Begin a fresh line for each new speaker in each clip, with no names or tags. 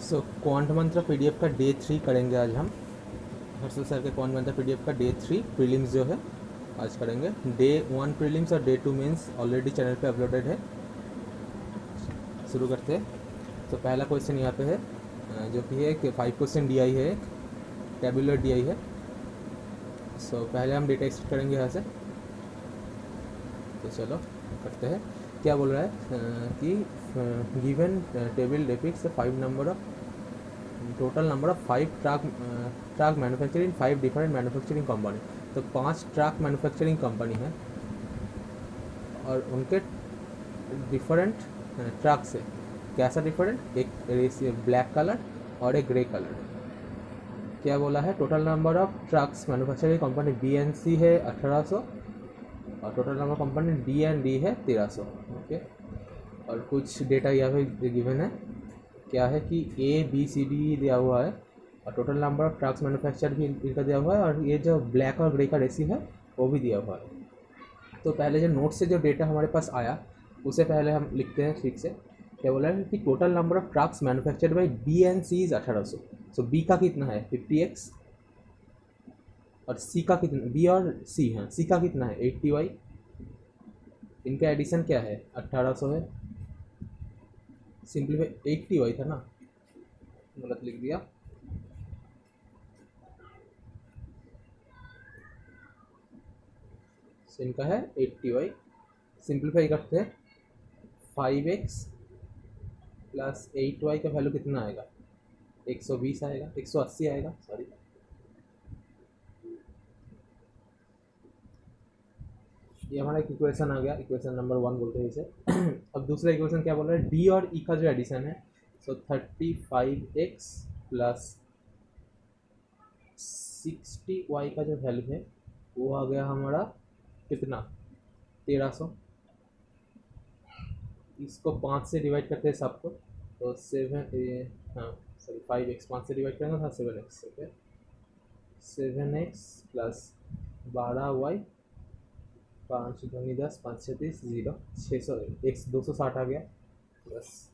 सो quant मंत्र PDF का day 3 करेंगे आज हम। हर्षल सर के क्वांट मंत्र पीडीएफ का डे 3 प्रीलिम्स जो है आज करेंगे। डे 1 प्रीलिम्स और डे 2 मेंस ऑलरेडी चैनल पे अपलोडेड है। शुरू करते हैं। तो पहला क्वेश्चन यहाँ पे है जो कि है कि 5 क्वेश्चन डी आई है, एक टेबुलर डी आई है। सो पहले हम डेटा एक्सट्रैक्ट करेंगे यहाँ से। तो चलो करते हैं। क्या बोल रहा है कि given table depicts 5 number of total number of 5 truck manufacturing 5 different manufacturing company. तो 5 ट्रक मैन्युफैक्चरिंग कंपनी है और उनके डिफरेंट ट्रक से कैसा डिफरेंट, एक ब्लैक कलर और एक ग्रे कलर। क्या बोला है, total number of trucks manufacturing company B and C है 1800 और total number company D and D है 1300। ओके, और कुछ डेटा यहाँ पे गिवन है। क्या है कि ए बी सी डी दिया हुआ है और total number of trucks manufacture भी इनका दिया हुआ है और ये जो ब्लैक और ग्रे का रेशियो है वो भी दिया हुआ है। तो पहले जो नोट से जो डेटा हमारे पास आया उसे पहले हम लिखते हैं ठीक से। क्या बोला है कि total number of trucks manufactured by B and C is 1800। So B का कितना है 50x और सी का कितना, बी और सी है, सी का कितना है 80y। इनका एडिशन क्या है 1800 है। सिंपलीफाई 80y था ना, गलत लिख दिया। इनका है 80y। सिंप्लीफाई करते हैं 5x प्लस 8y का वैल्यू कितना आएगा 120 आएगा, 180 आएगा सॉरी। ये हमारा एक इक्वेशन आ गया, इक्वेशन नंबर 1 बोलते हैं इसे। अब दूसरा इक्वेशन क्या बोल रहा है, डी और ई का जो एडिशन है। सो 35x प्लस 60y का जो वैल्यू है वो आ गया हमारा कितना 1300। इसको 5 से डिवाइड करते हैं सबको, तो 5x 5 से डिवाइड करेंगे था 7x। Okay, 7x plus 12y 5 दूनी 10 5 36 0 600 x 260 आ गया। बस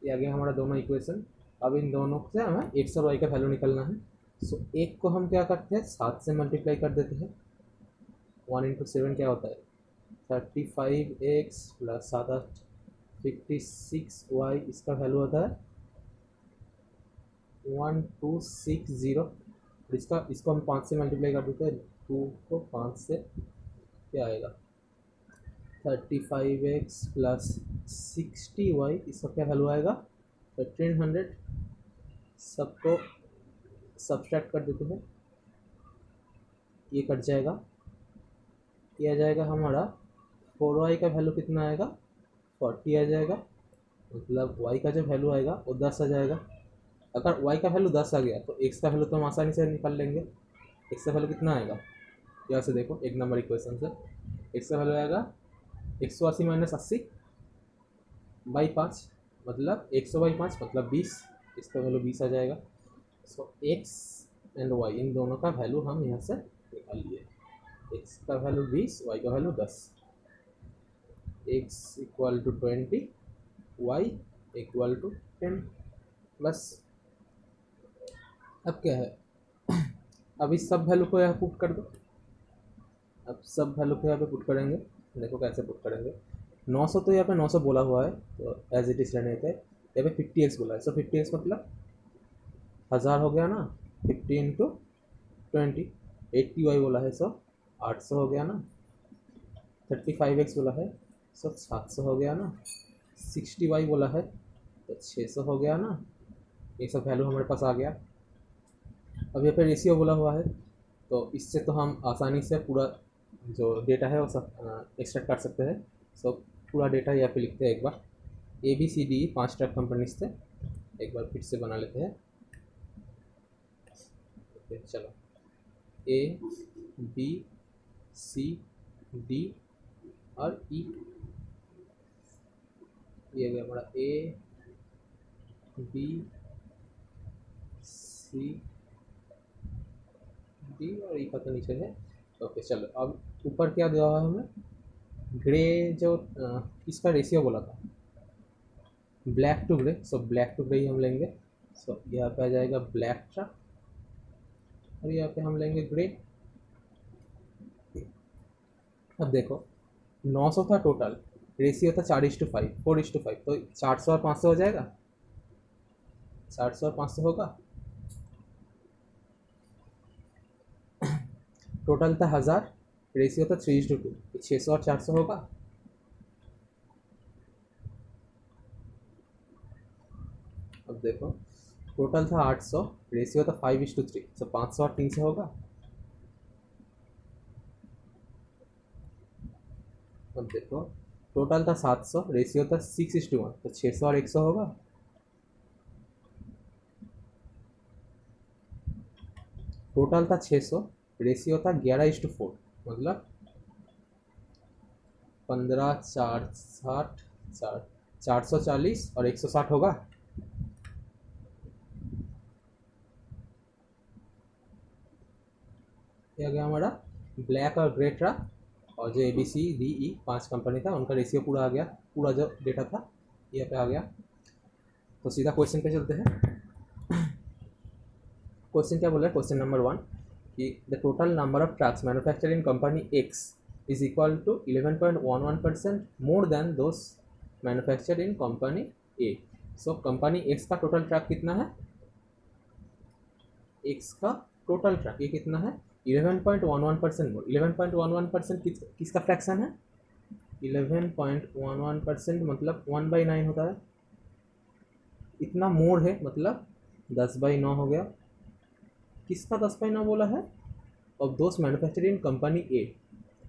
ये आ गया हमारा दोनों इक्वेशन। अब इन दोनों से हमें x और y का वैल्यू निकलना है। सो एक को हम क्या करते हैं 7 से मल्टीप्लाई कर देते हैं। 1 इंटू 7 क्या होता है 35x प्लस 7 8 56y। इसका वैल्यू होता है 1260। इसको हम 5 से मल्टीप्लाई कर देते हैं। 2 को 5 से क्या आएगा 35x प्लस 60y। इसका क्या वैल्यू आएगा 1300। सबको सब्सट्रैक्ट कर देते हैं, ये कट जाएगा। ये आ जाएगा हमारा 4y का वैल्यू कितना आएगा 40 आ जाएगा। मतलब y का जो वैल्यू आएगा वो 10 आ जाएगा। अगर y का वैल्यू 10 आ गया तो x का वैल्यू तो हम आसानी से निकाल लेंगे। x का वैल्यू कितना आएगा, यहाँ से देखो एक नंबर इक्वेशन से x का वैल्यू आएगा 180 माइनस 80 बाई 5 मतलब 100 बाई 5 मतलब 20। इसका वैल्यू 20 आ जाएगा। सो x एंड y इन दोनों का वैल्यू हम यहाँ से निकाल लिए। x का वैल्यू 20, y का value 10। x equal to 20, y equal to 10। बस अब क्या है, अब इस सब वैल्यू को यहाँ पुट कर दो। अब सब वैल्यू को यहाँ पे पुट करेंगे, देखो कैसे पुट करेंगे। 900 तो यहाँ पे 900 बोला हुआ है तो एज इट इज रहने देते हैं। यहाँ पे 50x बोला है। सो 50x मतलब 1000 हो गया ना, 50 इंटू 20। 80y बोला है सो 800 हो गया ना। 35x बोला है सो 700 हो गया ना। 60y बोला है तो 600 हो गया ना। ये सब वैल्यू हमारे पास आ गया। अब यहाँ पे रेशियो बोला हुआ है तो इससे तो हम आसानी से पूरा जो डेटा है वो सब एक्सट्रैक्ट कर सकते हैं। सो पूरा डेटा यहाँ पे लिखते हैं एक बार। A B C D 5 truck companies थे, एक बार फिर से बना लेते हैं। ओके चलो, ए बी सी डी और ई। ये गया हमारा ए बी सी डी और ई का तो नीचे है। ओके चलो, अब ऊपर क्या दिया हुआ है हमें, ग्रे जो किसका रेशियो बोला था black to grey. So black to grey ही हम लेंगे। सो यहाँ पे आ जाएगा ब्लैक ट्रक और यहाँ पे हम लेंगे ग्रे। अब देखो 900 था टोटल, रेशियो था 4:5, 4:5, तो 400 और 500 हो जाएगा, 400 और 500 होगा। टोटल था 1000, रेशियो था 3:2, 600 और 400 होगा। अब देखो टोटल था 800, रेशियो था 5:3, तो 500 और 300 होगा। अब देखो टोटल था 700, रेशियो था 6:1, तो 600 और 100 होगा। टोटल था 600, रेशियो था 11:4, मतलब 15, 4, 60, 440 और 160 होगा। क्या गया हमारा ब्लैक और ग्रे ट्रक और जो ABCDE 5 कंपनी था उनका रेशियो पूरा आ गया, पूरा जो डेटा था ये पे आ गया। तो सीधा क्वेश्चन पे चलते हैं। क्वेश्चन क्या बोल रहा है, क्वेश्चन नंबर 1 कि the total number of trucks manufactured in company X is equal to 11.11% more than those manufactured in company A। So company X का टोटल ट्रक कितना है, X का टोटल ट्रक ये कितना है 11.11% मोर। 11.11% किसका फ्रैक्शन है, 11.11% मतलब 1/9 होता है। इतना मोर है मतलब 10/9 हो गया। किसका 10/9 बोला है, of those manufacturing company A.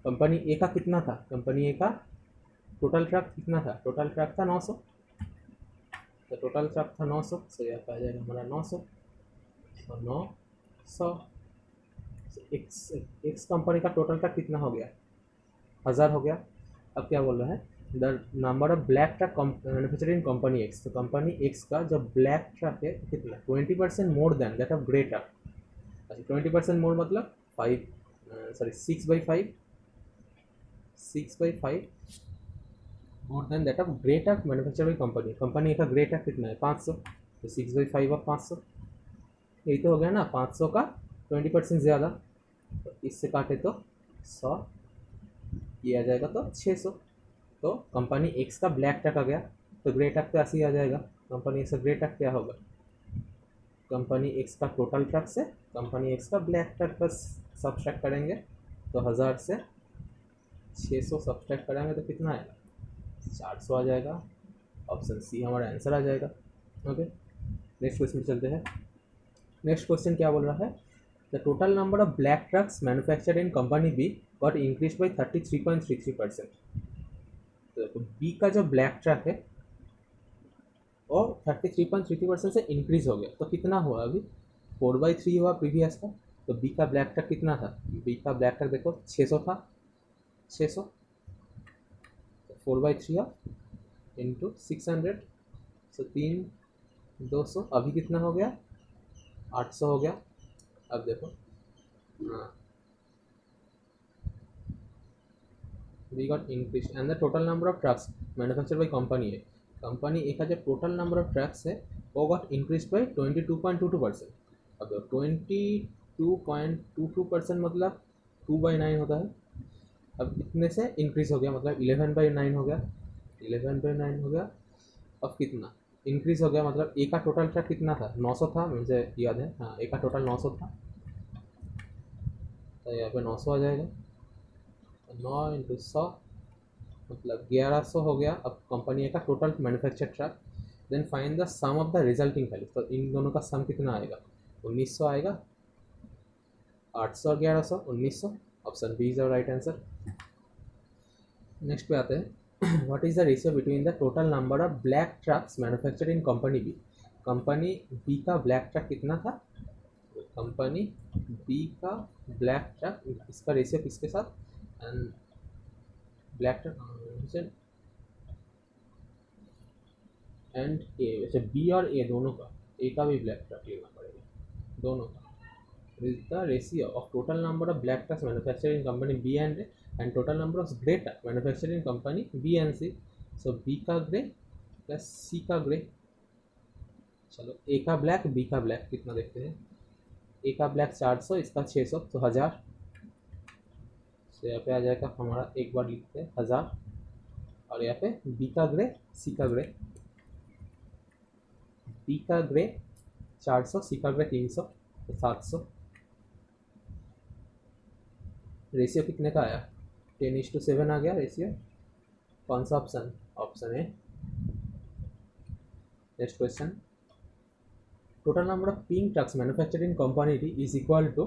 Company A का कितना था, कंपनी ए का टोटल ट्रक कितना था, टोटल ट्रक था 900, तो टोटल ट्रक था 900, सो यहाँ पे आ जाएगा हमारा 900 और 900। एक्स कंपनी का टोटल ट्रक कितना हो गया, 1000 हो गया। अब क्या बोल रहा है, the number of black truck manufacturing company x, तो कंपनी एक्स का जो ब्लैक ट्रक है कितना 20% more than that of grey truck. अच्छा 20% मोर मतलब 5, sorry 6/5, 6/5 more than that of grey truck manufacture by company. Company का ग्रे ट्रक कितना है 500, तो 6/5 ऑफ 500, यही तो हो गया ना 500 का 20% ज़्यादा, तो इससे काटे तो 100, ये आ जाएगा तो 600। तो कंपनी एक्स का ब्लैक ट्रक आ गया, तो ग्रे ट्रक तो ऐसे ही आ जाएगा। कंपनी एक्स का ग्रे ट्रक क्या होगा, कंपनी एक्स का टोटल ट्रक से कंपनी एक्स का ब्लैक ट्रक बस सब्सट्रैक्ट करेंगे, तो 1000 से 600 सब्सट्रैक्ट करेंगे तो कितना आएगा 400 आ जाएगा। ऑप्शन सी हमारा आंसर आ जाएगा। ओके नेक्स्ट क्वेश्चन चलते हैं। नेक्स्ट क्वेश्चन क्या बोल रहा है, the total number of black trucks manufactured in company B got increase by 33.33%। तो बी का जो ब्लैक ट्रक है और 33.33% से इंक्रीज हो गया, तो कितना हुआ अभी 4/3 हुआ प्रीवियस का। तो बी का ब्लैक ट्रक कितना था, बी का ब्लैक ट्रक देखो 600 था, 600 4/3 इंटू 600, सो 3,200, अभी कितना हो गया 800 हो गया। अब देखो we got increase and the total number of trucks manufactured by company है। कंपनी ए का जो टोटल नंबर ऑफ ट्रक्स है वो गॉट इंक्रीज बाई 22.22%। अब 22.22% मतलब 2/9 होता है। अब इतने से इंक्रीज हो गया मतलब 11/9 हो गया, 11/9 हो गया। अब कितना इंक्रीज हो गया मतलब ए का टोटल ट्रक कितना था 900 था, मुझे याद है, हाँ ए का टोटल 900 था, तो यहाँ पे 900 आ जाएगा। 9 × 100 मतलब 1100 हो गया। अब कंपनी का total manufacture truck, then find the sum of the resulting value, तो इन दोनों का सम कितना आएगा 1900 आएगा। 800 और 1100 1900, option B is right answer. Next पे आते हैं, what is the ratio between the total number of black trucks manufactured in company B. Company B का ब्लैक ट्रक कितना था, कंपनी बी का ब्लैक ट्रक, इसका रेशियो किसके साथ, and black truck and A, वैसे बी और ए दोनों का, ए का भी ब्लैक ट्रक लेना पड़ेगा दोनों का। Is the ratio of total number of black trucks manufactured in company B and A and total number of grey trucks manufactured in company B and C. So B का grey plus C का grey, चलो ए का black B का black कितना देखते हैं। ए का black 400, इसका 600, तो 1000। तो यहाँ पे आ जाएगा हमारा, एक बार लिखते हैं 1000। और यहाँ पे बी का ग्रे, सी का ग्रे, बी का ग्रे 400, सी का ग्रे 300, तो 700। रेशियो कितने का आया, 10:7 आ गया रेशियो। कौन सा ऑप्शन, ऑप्शन है। Next question, total number of pink trucks manufactured in company D is equal to,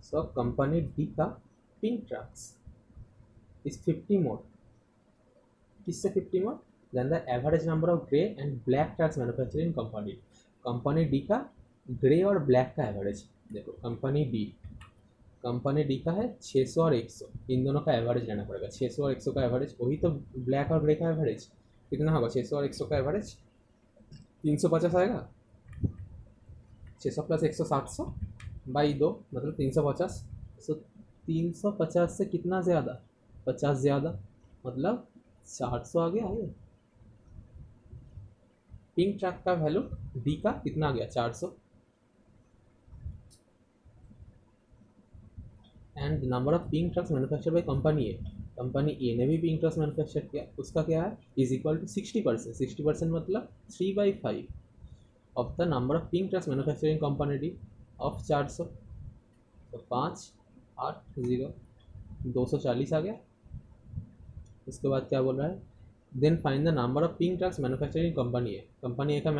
so company D का पिंक ट्रक्स इज 50 मोर, किससे 50 more, than the average number of grey and black trucks manufactured in company, company D का grey और black का average. देखो company D का है 600 और 100, इन दोनों का एवरेज लेना पड़ेगा। 600 और 100 का एवरेज, वही तो ब्लैक और ग्रे का एवरेज कितना होगा, 600 और 100 का एवरेज 350 आएगा। 600 प्लस 100 700 बाई 2 मतलब 350। सो 350 से कितना ज़्यादा, 50 ज़्यादा, मतलब 400 आ गया है। पिंक ट्रक का वैल्यू डी का कितना आ गया, 400। And number of pink trucks manufacture by company A ने भी पिंक ट्रक्स मैन्युफैक्चर किया, उसका क्या है, इज इक्वल टू 60%। 60% मतलब 3/5 of the number of pink trucks manufacturing company D of 400। तो 5 8 0 240 आ गया। उसके बाद क्या बोल रहा है, then find the number of pink trucks manufacturing company A का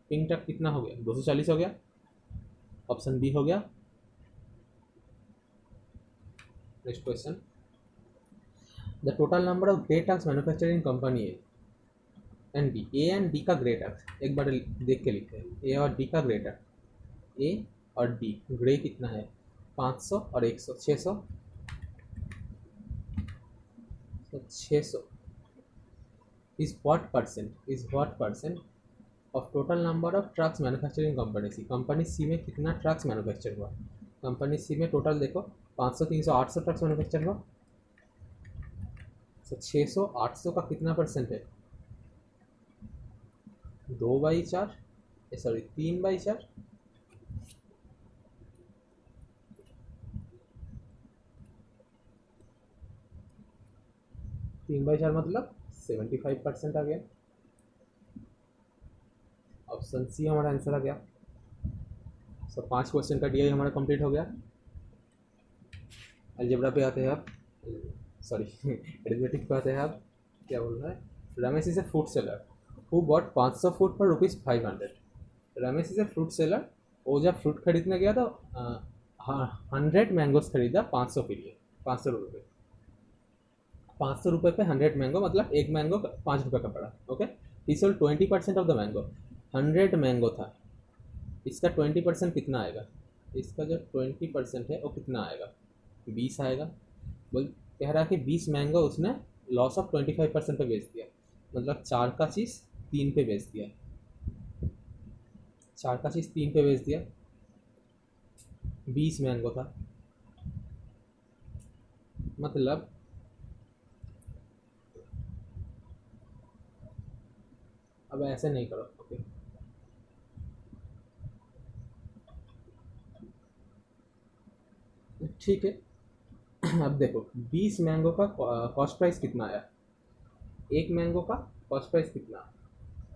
पिंक ट्रक कितना हो गया, 240 हो गया। ऑप्शन बी हो गया। Next question, the total number of grey trucks manufacturing company A and D, A and D का ग्रे ट्रक एक बार देख के लिखते हैं। ए और डी का ग्रे ट्रक, ए और डी ग्रे कितना है, 500 और 100, 600। तो 600 is what percent of total number of trucks manufacturing company C, company C में कितना ट्रक्स मैन्युफैक्चर हुआ। कंपनी सी में टोटल देखो 500 300 800 ट्रक्स मैन्युफैक्चर हुआ। तो 600 800 का कितना परसेंट है, 2/4, सॉरी 3/4। 3/4 मतलब 75% आ गया। ऑप्शन सी हमारा आंसर आ गया। सो 5 क्वेश्चन का डीआई हमारा कंप्लीट हो गया। अलजेब्रा पे आते हैं आप, सॉरी एरिथमेटिक पे आते हैं आप। क्या बोल रहा है, Ramesh is a fruit seller who bought 500 fruit पर ₹500। Ramesh is a fruit seller, वो जब फ्रूट खरीदने गया तो 100 मैंगोज खरीदा 500 के लिए, 500 रुपये, 500 रुपये पे 100 मैंगो, मतलब एक मैंगो 5 रुपये का पड़ा। Okay, he sold 20% of the mango. 100 mango था, इसका 20% कितना आएगा, इसका जो 20% है वो कितना आएगा, 20 आएगा। बोल कह रहा है कि 20 मैंगो उसने लॉस ऑफ 25% पे बेच दिया, मतलब 4 का चीज़ 3 पे बेच दिया, 4 का चीज़ 3 पे बेच दिया। 20 मैंगो था, मतलब अब ऐसे नहीं करो। ओके, ठीक है। अब देखो 20 मैंगो का कॉस्ट प्राइस कितना आया, एक मैंगो का कॉस्ट प्राइस कितना,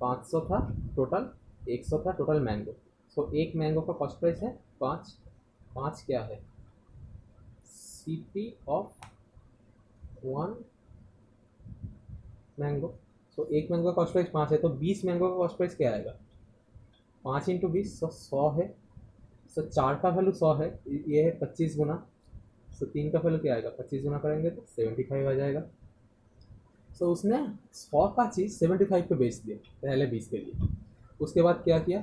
500 था टोटल, 100 था टोटल मैंगो। सो एक मैंगो का कॉस्ट प्राइस है 5। 5 क्या है, सीपी ऑफ 1 मैंगो। सो एक मैंगो का कॉस्ट प्राइस 5 है, तो 20 मैंगो का कॉस्ट प्राइस क्या आएगा, 5 इंटू 20 100 है। सो 4 का वैल्यू 100 है, ये है 25 गुना। सो 3 का वैल्यू क्या आएगा, 25 गुना करेंगे तो 75 आ जाएगा। सो उसने 100 का चीज़ 75 पे बेच दिया पहले 20 के लिए। उसके बाद क्या किया,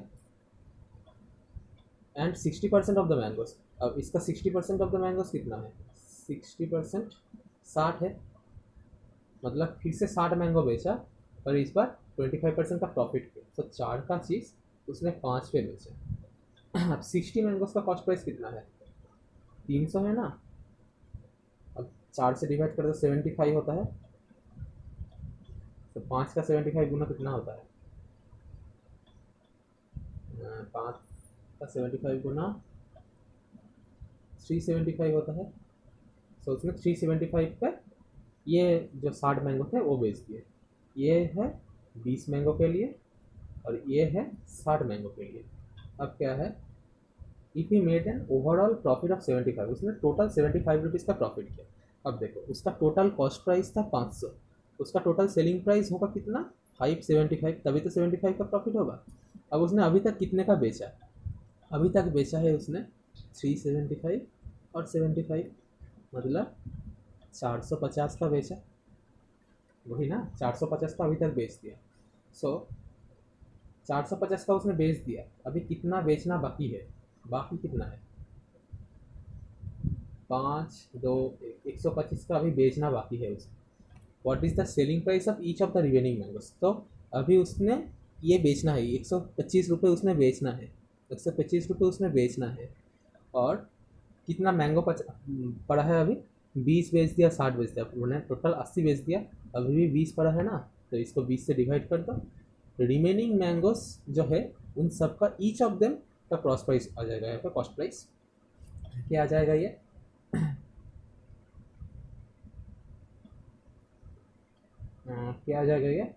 एंड 60% ऑफ द मैंगोस, अब इसका 60% ऑफ द मैंगोस कितना है, 60% 60 है, मतलब फिर से 60 मैंगो बेचा, पर इस बार 25% का प्रॉफिट किया। तो 4 का चीज़ उसने 5 पे बेचा। अब 60 मैंगोस का कॉस्ट प्राइस कितना है, 300 है ना। अब 4 से डिवाइड कर दो 75 होता है, तो 5 का 75 गुना कितना होता है, 5 का 75 गुना 375 होता है। सो उसमें 375 पे ये जो 60 मैंगो थे वो बेच दिए। ये है 20 मैंगो के लिए और ये है 60 मैंगो के लिए। अब क्या है, if he made an overall profit of 75, उसने टोटल 75 रुपीज़ का प्रॉफिट किया। अब देखो उसका टोटल कॉस्ट प्राइस था 500, उसका टोटल सेलिंग प्राइस होगा कितना, 575, तभी तो 75 का प्रॉफिट होगा। अब उसने अभी तक कितने का बेचा, अभी तक बेचा है उसने 375 और 75, मतलब 450 का बेचा, वही ना 450 का अभी तक बेच दिया। सो 450 का उसने बेच दिया, अभी कितना बेचना बाकी है, बाकी कितना है, 125 का अभी बेचना बाकी है उसने। What is the selling price of each of the remaining mangoes, तो अभी उसने ये बेचना है, 125 रुपये उसने बेचना है, 125 रुपये उसने बेचना है। और कितना मैंगो पड़ा है अभी, 20 बेच दिया, 60 बेच दिया, उन्होंने टोटल 80 बेच दिया, अभी भी 20 पड़ा है ना, तो इसको 20 से डिवाइड कर दो। रिमेनिंग मैंगोस जो है उन सब का ईच ऑफ देम का कॉस्ट प्राइस आ जाएगा, यहाँ पे कॉस्ट प्राइस क्या आ जाएगा, ये क्या आ जाएगा ये,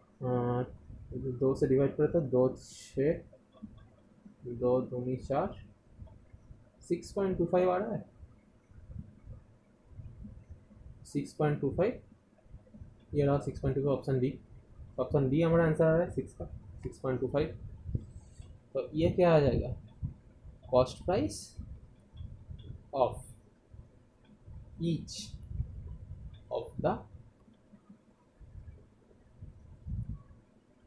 2 से डिवाइड करें तो 2 6, 2 दूनी 4, 6.25 आ रहा है, 6.25, ये रहा 6.25, ऑप्शन डी, ऑप्शन डी हमारा आंसर आ रहा है 6 का 6.25। तो ये क्या आ जाएगा, cost price of each of the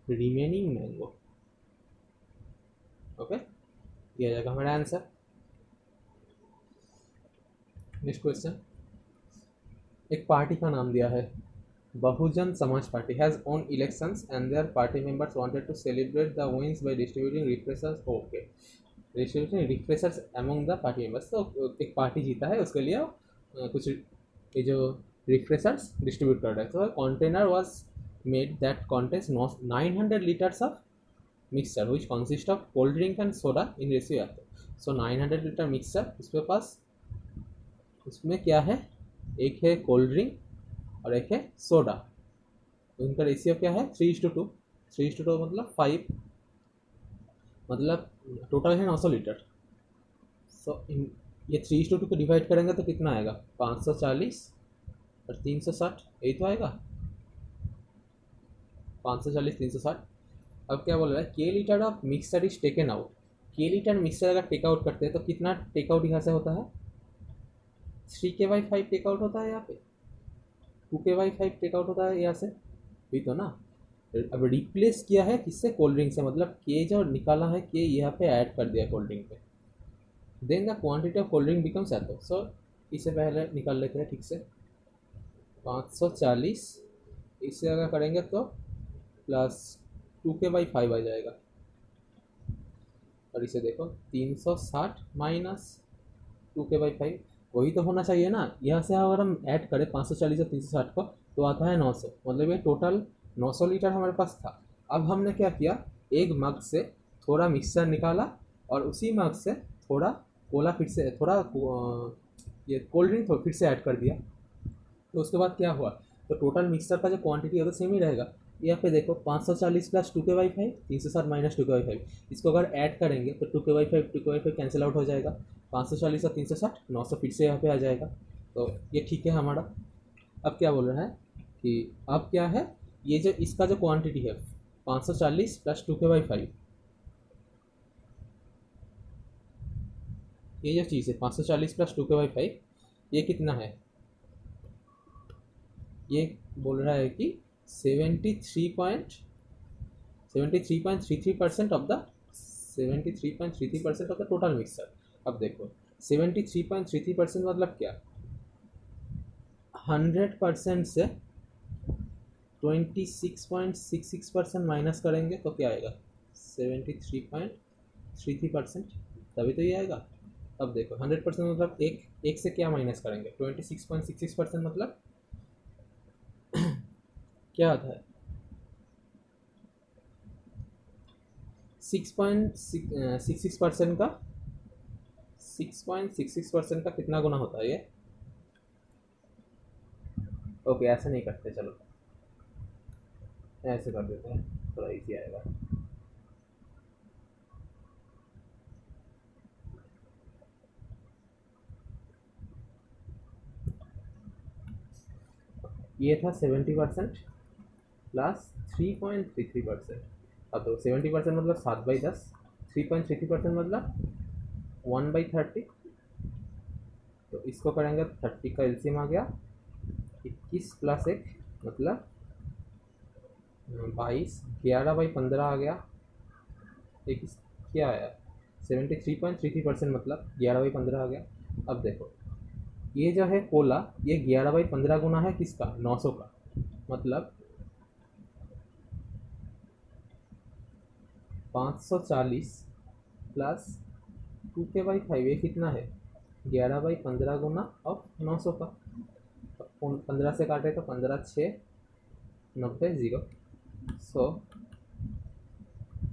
remaining mango. Okay, ये आ जाएगा हमारा आंसर। नेक्स्ट क्वेश्चन, एक पार्टी का नाम दिया है, Bahujan Samaj Party has won elections and their party members wanted to celebrate the wins by distributing refreshers, okay, distributing refreshers among the party members. तो एक पार्टी जीता है, उसके लिए कुछ ये जो रिफ्रेशर्स डिस्ट्रीब्यूट कर रहे हैं। तो container was made that contains 900 liters of mixture which consist of cold drink and soda in ratio आता है। सो 900 लीटर मिक्सचर उसके पास, उसमें क्या है, एक है कोल्ड ड्रिंक और एक है सोडा, उनका रेशियो क्या है 3:2, 3:2 मतलब 5, मतलब टोटल है 900 लीटर। सो इन ये 3:2 को डिवाइड करेंगे तो कितना आएगा, 540 और 360, यही तो आएगा 540 360। अब क्या बोल रहा है, के litre of mixer is taken out, के लीटर मिक्सर अगर टेक आउट करते हैं तो कितना टेक आउट यहाँ से होता है, 3 के/5 टेक आउट होता है, यहाँ पे 2 के/5 टेक आउट होता है यहाँ से, भी तो ना। अब रिप्लेस किया है किससे, कोल्ड ड्रिंक से, मतलब के जो निकाला है के यहाँ पे ऐड कर दिया कोल्ड ड्रिंक पे, then the quantity of cold drink becomes एतो। सो इसे पहले निकाल लेते हैं ठीक से, 540 इससे अगर करेंगे तो प्लस 2 के/5 आ जाएगा, और इसे देखो 360 माइनस 2 के/5, वही तो होना चाहिए ना। यहाँ से अगर हम ऐड करें 540 और 360 को तो आता है 900, मतलब ये टोटल 900 लीटर हमारे पास था। अब हमने क्या किया, एक मग से थोड़ा मिक्सचर निकाला और उसी मग से थोड़ा कोला फिर से, थोड़ा ये कोल्ड ड्रिंक फिर से ऐड कर दिया। तो उसके बाद क्या हुआ, तो टोटल मिक्सचर का जो क्वांटिटी है वो सेम ही रहेगा। यहाँ पे देखो 540 प्लस 2 के/5, 360 माइनस 2 के/5, इसको अगर ऐड करेंगे तो 2 के/5 कैंसिल आउट हो जाएगा, 540 और 360 900 फिर से यहाँ पे आ जाएगा। तो ये ठीक है हमारा। अब क्या बोल रहा है कि अब क्या है, ये जो इसका जो क्वांटिटी है 540 प्लस 2 के/5, ये जो चीज़ है 540 प्लस 2 के/5, ये कितना है, ये बोल रहा है कि 73.33% of the 73.33% of the total mixer. अब देखो 73.33% मतलब क्या, 100% से 26.66% माइनस करेंगे तो क्या आएगा, 73.33%, तभी तो ये आएगा। अब देखो 100% मतलब एक से क्या माइनस करेंगे, 26.66% मतलब क्या आता है, 6.66% का 6.66% का कितना गुना होता है ये? ओके, ऐसे नहीं करते, चलो ऐसे कर देते हैं, थोड़ा इजी आएगा। ये था 70% प्लस 3.33%। अब तो 70% मतलब 7/10, 3.33% मतलब 1/30। तो इसको करेंगे 30 का एलसीएम आ गया 21 प्लस 1 मतलब 22, 11/15 आ गया। 21 क्या आया, 73.33% मतलब 11/15 आ गया। अब देखो ये जो है कोला, ये 11/15 गुना है किसका, 900 का, मतलब 540 प्लस 2k/5, ये कितना है 11/15 गुना और 900 का। 15 से काटे तो 15 6 90 0। सो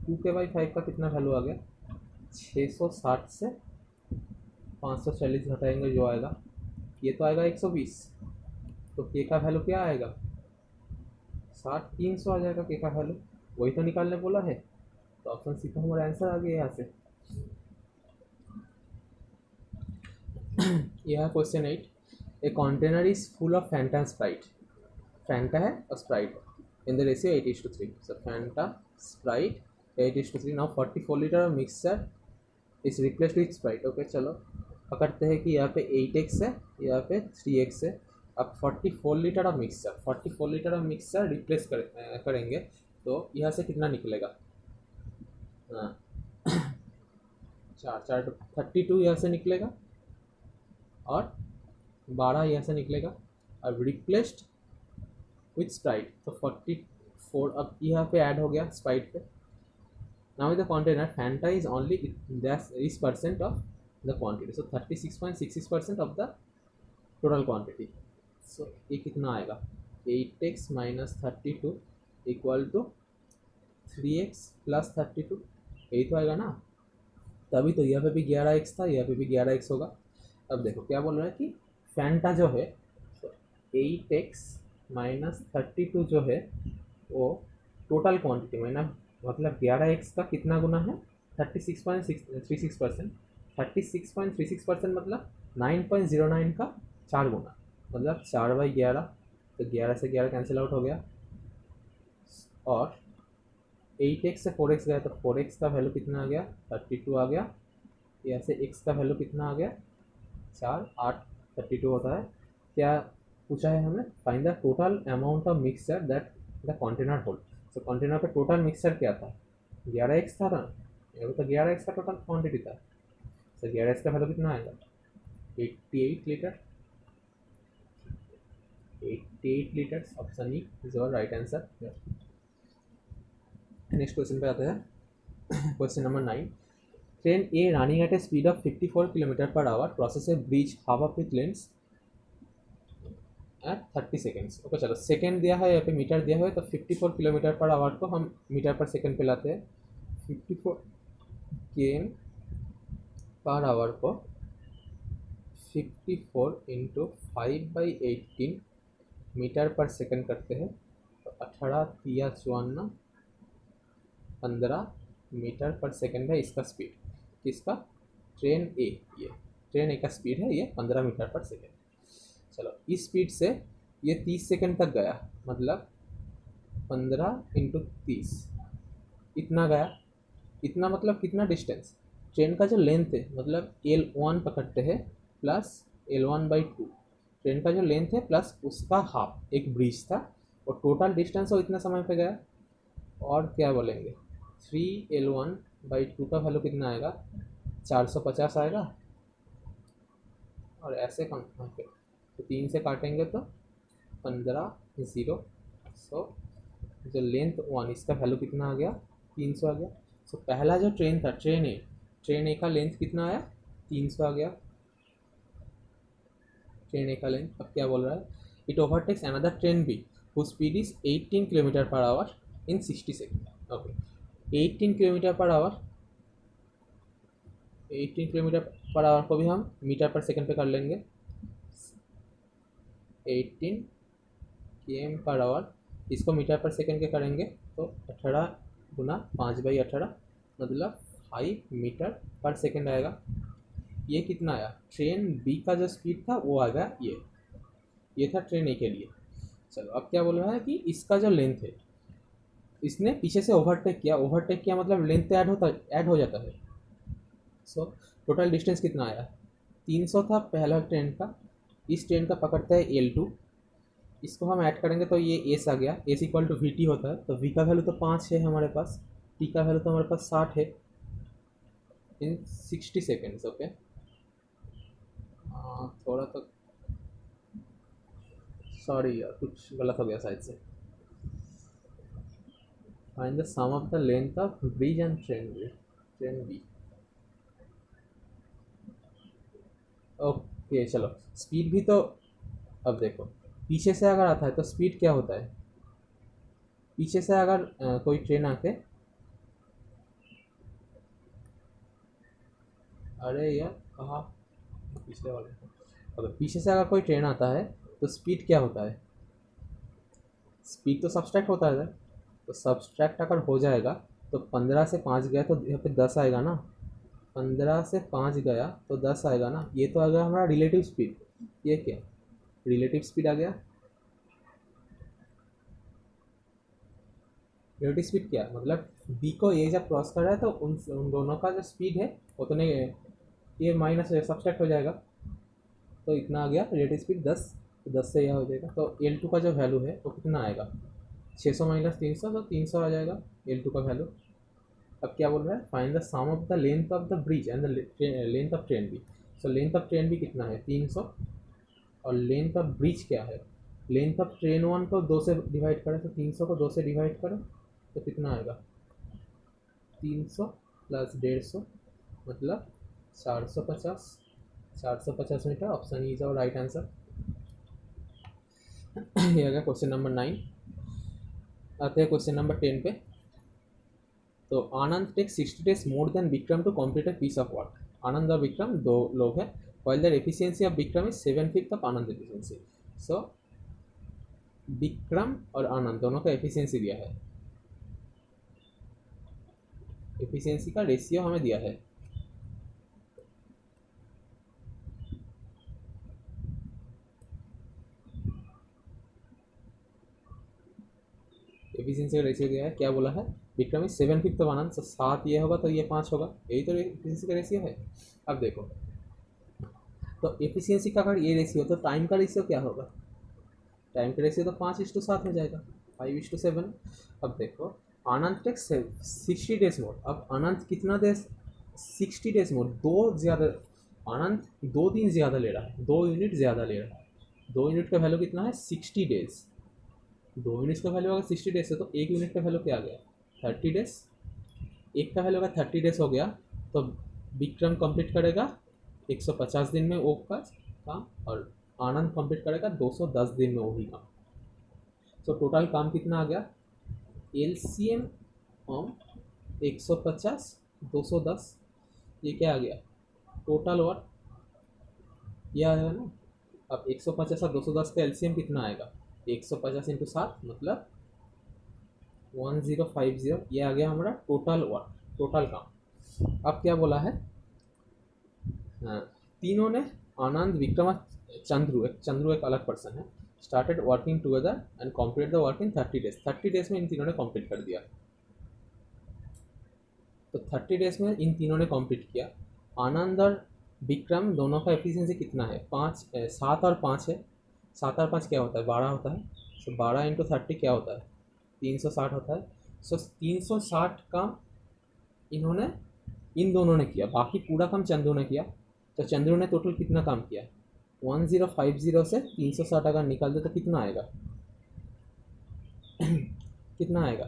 2k/5 का कितना वैल्यू आ गया, 660 से 540 घटाएंगे जो आएगा, ये तो आएगा 120। तो के का वैल्यू क्या आएगा, 300 आ जाएगा के का वैल्यू, वही तो निकालने बोला है। तो ऑप्शन सी का हमारा आंसर आ गया यहाँ से। यह question 8, a container is full of Fanta and Sprite. Fanta है और Sprite in the ratio 8:3। So Fanta Sprite 8:3। Now 44 litre mixture is replaced with Sprite. Okay चलो पकड़ते हैं कि यहाँ पे 8x है, यहाँ पे 3x है। अब 44 litre of mixture, 44 litre of mixture replace करेंगे तो यहाँ से कितना निकलेगा, हाँ 4 32 यहाँ से निकलेगा और 12 यहाँ से निकलेगा। अब रिप्लेस्ड विथ स्प्राइट तो 44 अब यहाँ पे ऐड हो गया स्प्राइट पे। Now the container Fanta is only this percent of the quantity, so 36.66% of the total quantity। so ये कितना आएगा, 8x minus 32 equal to 3x plus 32, यही तो आएगा ना। तभी तो यहाँ पे भी 11x था, यहाँ पे भी 11x होगा। अब देखो क्या बोल रहा है कि फैंटा जो है 8x माइनस 32 जो है वो टोटल क्वांटिटी में ना, मतलब 11x का कितना गुना है, 36.36%। 36.36% मतलब 9.09 का 4 गुना, मतलब 4/11। तो 11 से 11 कैंसिल आउट हो गया और 8x से 4x गया तो 4x का वैल्यू कितना आ गया, 32 आ गया। यहाँ से x का वैल्यू कितना आ गया, 4 8 32 होता है। क्या पूछा है हमें, find the total amount of mixture that the container hold. तो कंटेनर पे टोटल मिक्सचर क्या था, 11x था ना, यहाँ पे तो 11x का टोटल क्वांटिटी था। तो 11x का वैल्यू कितना आएगा, 88 litre. 88 litres, option E is our right answer. Next question पे आते हैं, question number 9। Train a running at a speed of 54 kilometre per hour crosses a bridge half of it length at 30 seconds. Okay चलो second दिया है, यहाँ पे metre दिया हुआ है, तो 54 किलोमीटर पर आवर को हम मीटर पर सेकेंड पे लाते हैं। 54 km पर आवर को 54 इंटू 5/18 मीटर पर सेकेंड करते हैं तो 18 3 54 15 मीटर पर सेकेंड है इसका स्पीड, किसका, ट्रेन ए। ये ट्रेन ए का स्पीड है, ये 15 मीटर पर सेकेंड। चलो इस स्पीड से ये 30 सेकेंड तक गया, मतलब 15 इंटू 30 इतना गया। इतना मतलब कितना डिस्टेंस, ट्रेन का जो लेंथ है मतलब L1 पकड़ते हैं प्लस L1/2, ट्रेन का जो लेंथ है प्लस उसका हाफ, एक ब्रिज था और टोटल डिस्टेंस वो इतना समय पे गया। और क्या बोलेंगे, 3L1/2 का वैल्यू कितना आएगा, 450 आएगा। और ऐसे कम पे तो 3 से काटेंगे तो 15 0। सो जो लेंथ 1 इसका वैल्यू कितना आ गया, 300 आ गया। सो पहला जो ट्रेन था ट्रेन ए का लेंथ कितना आया, 300 आ गया ट्रेन ए का लेंथ। अब क्या बोल रहा है, it overtakes another train B who speed is 18 kilometre per hour in 60 second. Okay 18 kilometre per hour, 18 kilometre per hour को भी हम मीटर पर सेकंड पे कर लेंगे। 18 km/h, इसको मीटर पर सेकंड के करेंगे तो 18 गुना 5/18 मतलब 5 मीटर पर सेकंड आएगा। ये कितना आया? ट्रेन बी का जो स्पीड था वो आ गया ये था ट्रेन ए के लिए। चलो अब क्या बोल रहा है कि इसका जो लेंथ है, इसने पीछे से ओवरटेक किया मतलब लेंथ तो ऐड हो जाता है। सो टोटल डिस्टेंस कितना आया? 300 था पहला ट्रेन का, इस ट्रेन का पकड़ता है L2, इसको हम ऐड करेंगे तो ये एस आ गया, एस इक्वल टू VT होता है, तो वी का वैल्यू तो 5 है हमारे पास, टी का वैल्यू तो हमारे पास 60 है इन 60 सेकेंड्स। ओके, थोड़ा तो सॉरी यार, कुछ गलत हो गया शायद से। Find the sum of the length of bridge and train B. Okay चलो, स्पीड भी तो अब देखो, पीछे से अगर आता है तो स्पीड क्या होता है? पीछे से अगर कोई ट्रेन आके, अरे यार कहाँ, पिछले वाले, अगर पीछे से अगर कोई ट्रेन आता है तो स्पीड क्या होता है? स्पीड तो सब्सट्रैक्ट होता है, तो सब्सट्रैक्ट अगर हो जाएगा तो 15 से 5 गया तो यहाँ पे 10 आएगा ना, 15 से 5 गया तो 10 आएगा ना, ये तो आ गया हमारा रिलेटिव स्पीड। ये क्या रिलेटिव स्पीड आ गया? रिलेटिव स्पीड क्या मतलब, बी को ए जब क्रॉस कर रहा है तो उन दोनों का जो स्पीड है उतने, ये माइनस सब्सट्रैक्ट हो जाएगा, तो इतना आ गया रिलेटिव स्पीड 10, तो 10 से यह हो जाएगा, तो L2 का जो वैल्यू है वो कितना आएगा? 600 माइनस 300, तो 300 आ जाएगा L2 का वैल्यू। अब क्या बोल रहा है? Find the sum of the length of the bridge and the length of train B. So length of train B कितना है? 300, और लेंथ ऑफ ब्रिज क्या है? लेंथ ऑफ ट्रेन वन को 2 से डिवाइड करें, तो 300 को 2 से डिवाइड करें तो कितना आएगा? 300 प्लस 150 मतलब 450, 450 मीटर। ऑप्शन इज और राइट आंसर। ये आ गया क्वेश्चन नंबर 9। आते हैं क्वेश्चन नंबर 10 पे। तो Anand takes 60 days more than Vikram to complete a piece of work. Anand और विक्रम दो लोग हैं, while the efficiency of Vikram is 7/5 of Anand efficiency। सो विक्रम और आनंद दोनों का एफिशिएंसी दिया है, एफिशिएंसी का रेशियो हमें दिया है। एफिशिएंसी का रेशियो दिया है, क्या बोला है? विक्रम इज 7/5 ऑफ आनंद, 7 ये होगा तो ये 5 होगा, यही तो एफिशिएंसी का रेशियो है। अब देखो, तो एफिशिएंसी का अगर ये रेशियो तो टाइम का रेशियो क्या होगा? टाइम का रेशियो तो 5:7 हो जाएगा, 5:7। अब देखो, आनंद टेक्स 60 days मोर। अब आनंद कितना देर? 60 days मोर, दो ज़्यादा, आनंद 2 दिन ज़्यादा ले रहा है, 2 यूनिट ज़्यादा ले रहा है। 2 यूनिट का वैल्यू कितना है? 60 days। 2 यूनिट का वैल्यू अगर 60 days है तो 1 यूनिट का वैल्यू क्या आ गया? 30 days। एक का वैल्यू अगर 30 days हो गया तो विक्रम कंप्लीट करेगा 150 दिन में वो काम, और आनंद कंप्लीट करेगा 210 दिन में वही काम। तो टोटल काम कितना आ गया? LCM हम 150 210, ये क्या आ गया? टोटल वर्क यह है ना। अब 150 और 210 का LCM कितना आएगा? 150 इंटू 7 मतलब 1050, ये आ गया हमारा टोटल वर्क, टोटल काम। अब क्या बोला है? हाँ, तीनों ने, आनंद विक्रम चंद्रू एक अलग पर्सन है, started working together and complete the work in 30 days। 30 days में इन तीनों ने कंप्लीट कर दिया। तो 30 days में इन तीनों ने कंप्लीट किया। आनंद और विक्रम दोनों का एफिशिएंसी कितना है? 7 और 5 है। 7 और 5 क्या होता है? 12 होता है। तो 12 इंटू 30 क्या होता है? 360 होता है। सो 360 काम इन्होंने, इन दोनों ने किया, बाकी पूरा काम चंद्रू ने किया। तो चंद्रू ने टोटल कितना काम किया? 1050 से 360 अगर निकाल दे तो कितना आएगा? कितना आएगा?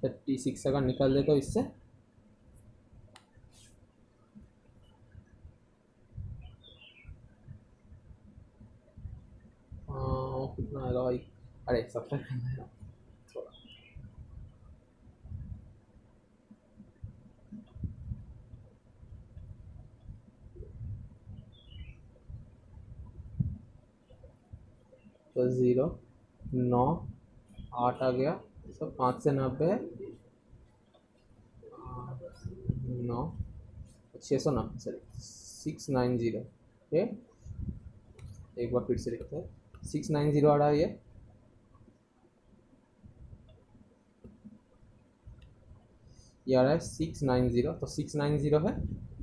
36 अगर निकाल दे तो इससे कितना आएगा भाई? अरे सब्ट्रैक्ट करना है थोड़ा। तो 0 9 8 आ गया, तो 5 से 90 9 690 सॉरी 690 ये एक बार फिर से लिखते हैं 690 आ रहा है ये आ रहा है 690। तो 690 है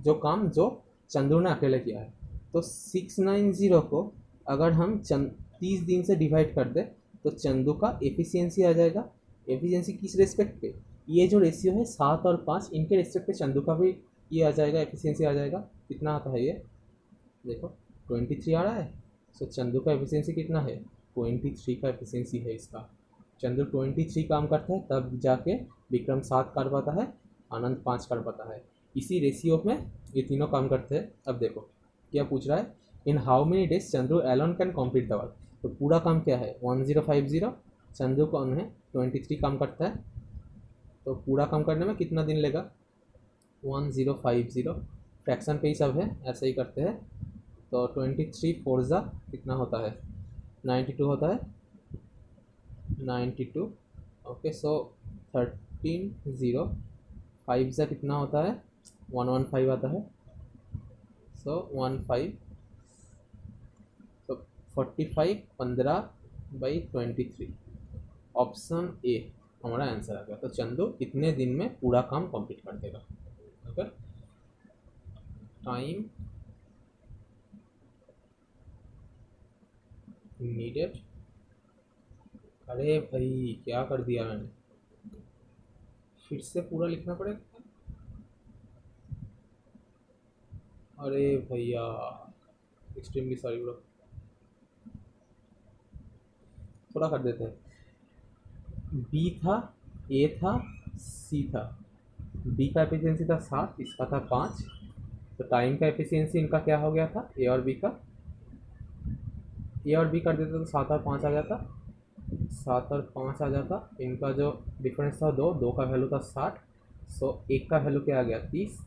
जो काम जो चंद्रू ने अकेले किया है। तो 690 को अगर हम 30 दिन से डिवाइड कर दे तो चंदू का एफिशिएंसी आ जाएगा। एफिशिएंसी किस रेस्पेक्ट पे, ये जो रेशियो है 7 और 5 इनके रेस्पेक्ट पे चंदू का भी ये आ जाएगा, एफिशिएंसी आ जाएगा। कितना आता है ये देखो 23 आ रहा है। सो चंदू का एफिशिएंसी कितना है 23 का एफिशिएंसी है इसका। चंदू 23 काम करता है तब जाके विक्रम 7 कर पाता है, आनंद 5 कर पाता है। इसी रेशियो में ये तीनों काम करते हैं। अब देखो क्या पूछ रहा है, in how many days Chandru alone can complete the work. तो पूरा काम क्या है 1050, चंद्रू कौन है 23 काम करता है, तो पूरा काम करने में कितना दिन लेगा 1050। फ्रैक्शन पे ही सब है, ऐसे ही करते हैं। तो 23 फोर्जा कितना होता है 92 होता है 92। ओके सो 13 0 5 ज़ा कितना होता है 115 आता है। सो 15 तो 45 15/23 ऑप्शन ए हमारा आंसर आ गया। तो चंदू इतने दिन में पूरा काम कंप्लीट कर देगा। ओके टाइम नीडेड, अरे भाई क्या कर दिया मैंने, फिर से पूरा लिखना पड़ेगा। अरे भैया एक्सट्रीमली सॉरी ब्रो, थोड़ा कर देते हैं। बी था, ए था, सी था। बी का एफिशिएंसी था 7, इसका था 5। तो टाइम का एफिशिएंसी इनका क्या हो गया था ए और बी का, ए और बी कर देते तो 7 और 5 आ जाता, 7 और 5 आ जाता। इनका जो डिफरेंस था 2 का वैल्यू था 60। सो एक का वैल्यू क्या आ गया 30,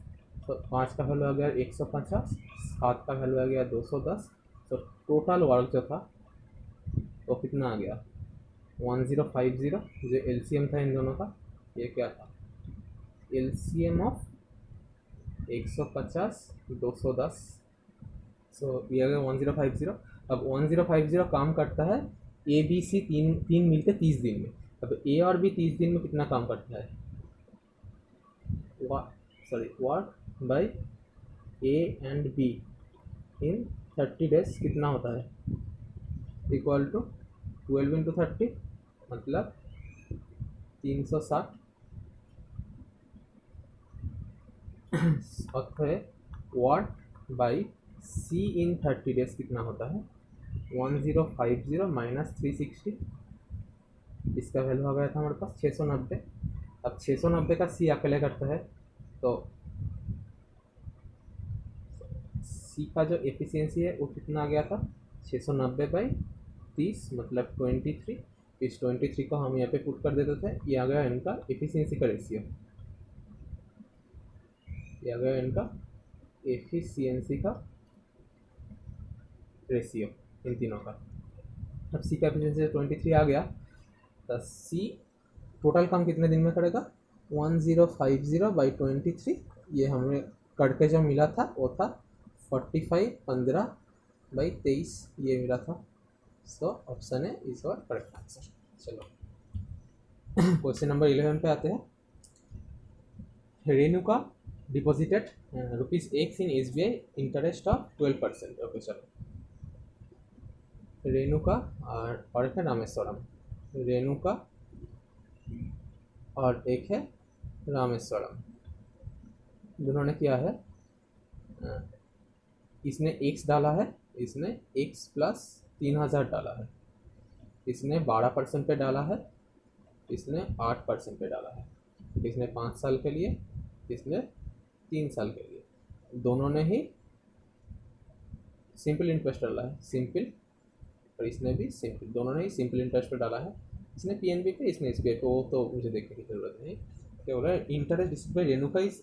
तो 5 का वैल्यू आ गया 150, 7 का वैल्यू आ गया 210। तो टोटल वर्क जो था वो कितना आ गया 1050। जो एलसीएम था इन दोनों का, ये क्या था एलसीएम ऑफ 150 210। सो ये आ गया 1050। अब 1050 काम करता है ए बी सी तीन तीन मिलकर 30 दिन में। अब ए और बी 30 दिन में कितना काम करता है work by A and be in 30 days कितना होता है इक्वल टू 12 इंटू 30 मतलब 360। अतः वाट बाई सी इन 30 डेज कितना होता है 1050 माइनस 360। इसका वैल्यू आ गया था हमारे पास 690। अब 690 का सी अकेले करता है तो सी का जो एफिशिएंसी है वो कितना आ गया था 690/30 मतलब 23। इस 23 को हम यहाँ पे पुट कर देते थे, ये आ गया इनका एफिशिएंसी का रेशियो, ये आ गया इनका एफिशिएंसी का रेशियो इन तीनों का। अब सी का एफिशिएंसी 23 आ गया तो सी टोटल काम कितने दिन में करेगा 1050/23। ये हमें करके जो मिला था वो था 45 15/23 ये मिला था। सो ऑप्शन है इस बार करेक्ट आंसर। चलो क्वेश्चन नंबर 11 पे आते हैं। Renuka deposited ₹X in SBI interest of 12%। Okay चलो रेणुका और एक है रामेश्वरम, रेणुका और एक है रामेश्वरम, दोनों ने किया है इसने x डाला है, इसने x प्लस 3000 डाला है, इसने 12% पे डाला है, इसने 8% पे डाला है, इसने 5 साल के लिए, इसने 3 साल के लिए। दोनों ने ही सिंपल इंटरेस्ट डाला है, सिंपल, और इसने भी सिंपल, दोनों ने ही सिंपल इंटरेस्ट पे डाला है। इसने पीएनबी पे, इसने एसबीआई पे, वो तो मुझे देखने की जरूरत नहीं। क्या बोल रहा है interest dispute by Renuka is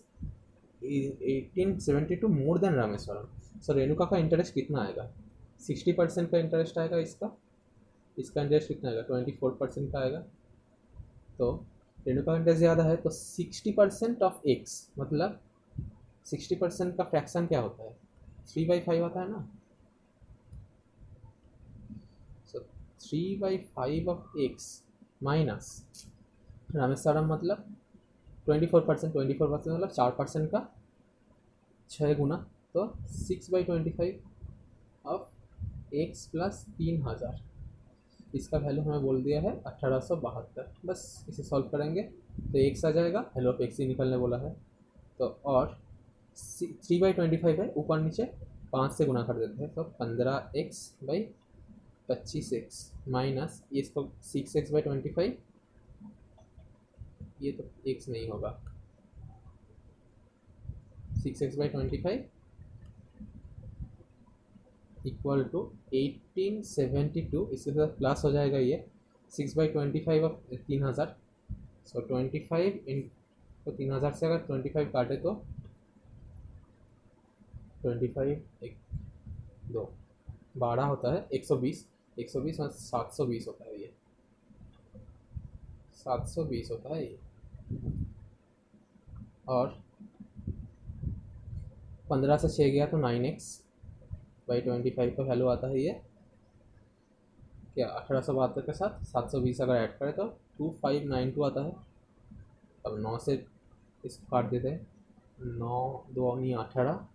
1872 more than Rameshwaram. So Renuka का इंटरेस्ट कितना आएगा 60% का इंटरेस्ट आएगा इसका, इसका इंटरेस्ट कितना आएगा, 24% का आएगा। तो रेणु का इंटरेस्ट ज़्यादा है तो 60% ऑफ एक्स, मतलब 60% का फ्रैक्शन क्या होता है, 3/5 होता है ना। सो 3/5 ऑफ एक्स माइनस रामेश्वरम, मतलब 24%, 24% मतलब 4% का 6 गुना, तो 6/25 ऑफ एक्स प्लस 3000। इसका वैल्यू हमें बोल दिया है 1872। बस इसे सॉल्व करेंगे तो एक्स आ जाएगा, वैल्यू ऑफ एक्स ही निकलने बोला है। तो और 3/25 है, ऊपर नीचे 5 से गुना कर देते हैं, तो 15x/25x माइनस इसको 6x/25, ये तो x नहीं होगा, 6x/25 इक्वल टू 1872। इसके साथ प्लस हो जाएगा ये 6/25 ऑफ 3000। सो 25 इन तो 3000 से अगर 25 काटे तो 25 एक 2 12 होता है, 120, 120 और 720 होता है, ये 720 होता है ये। और 15 से 6 गया तो 9x/25 का वैल्यू आता है ये क्या, 1872 के साथ 720 अगर ऐड करें तो 2592 आता है। अब 9 से इसको काट देते हैं, 9 2 नहीं 18,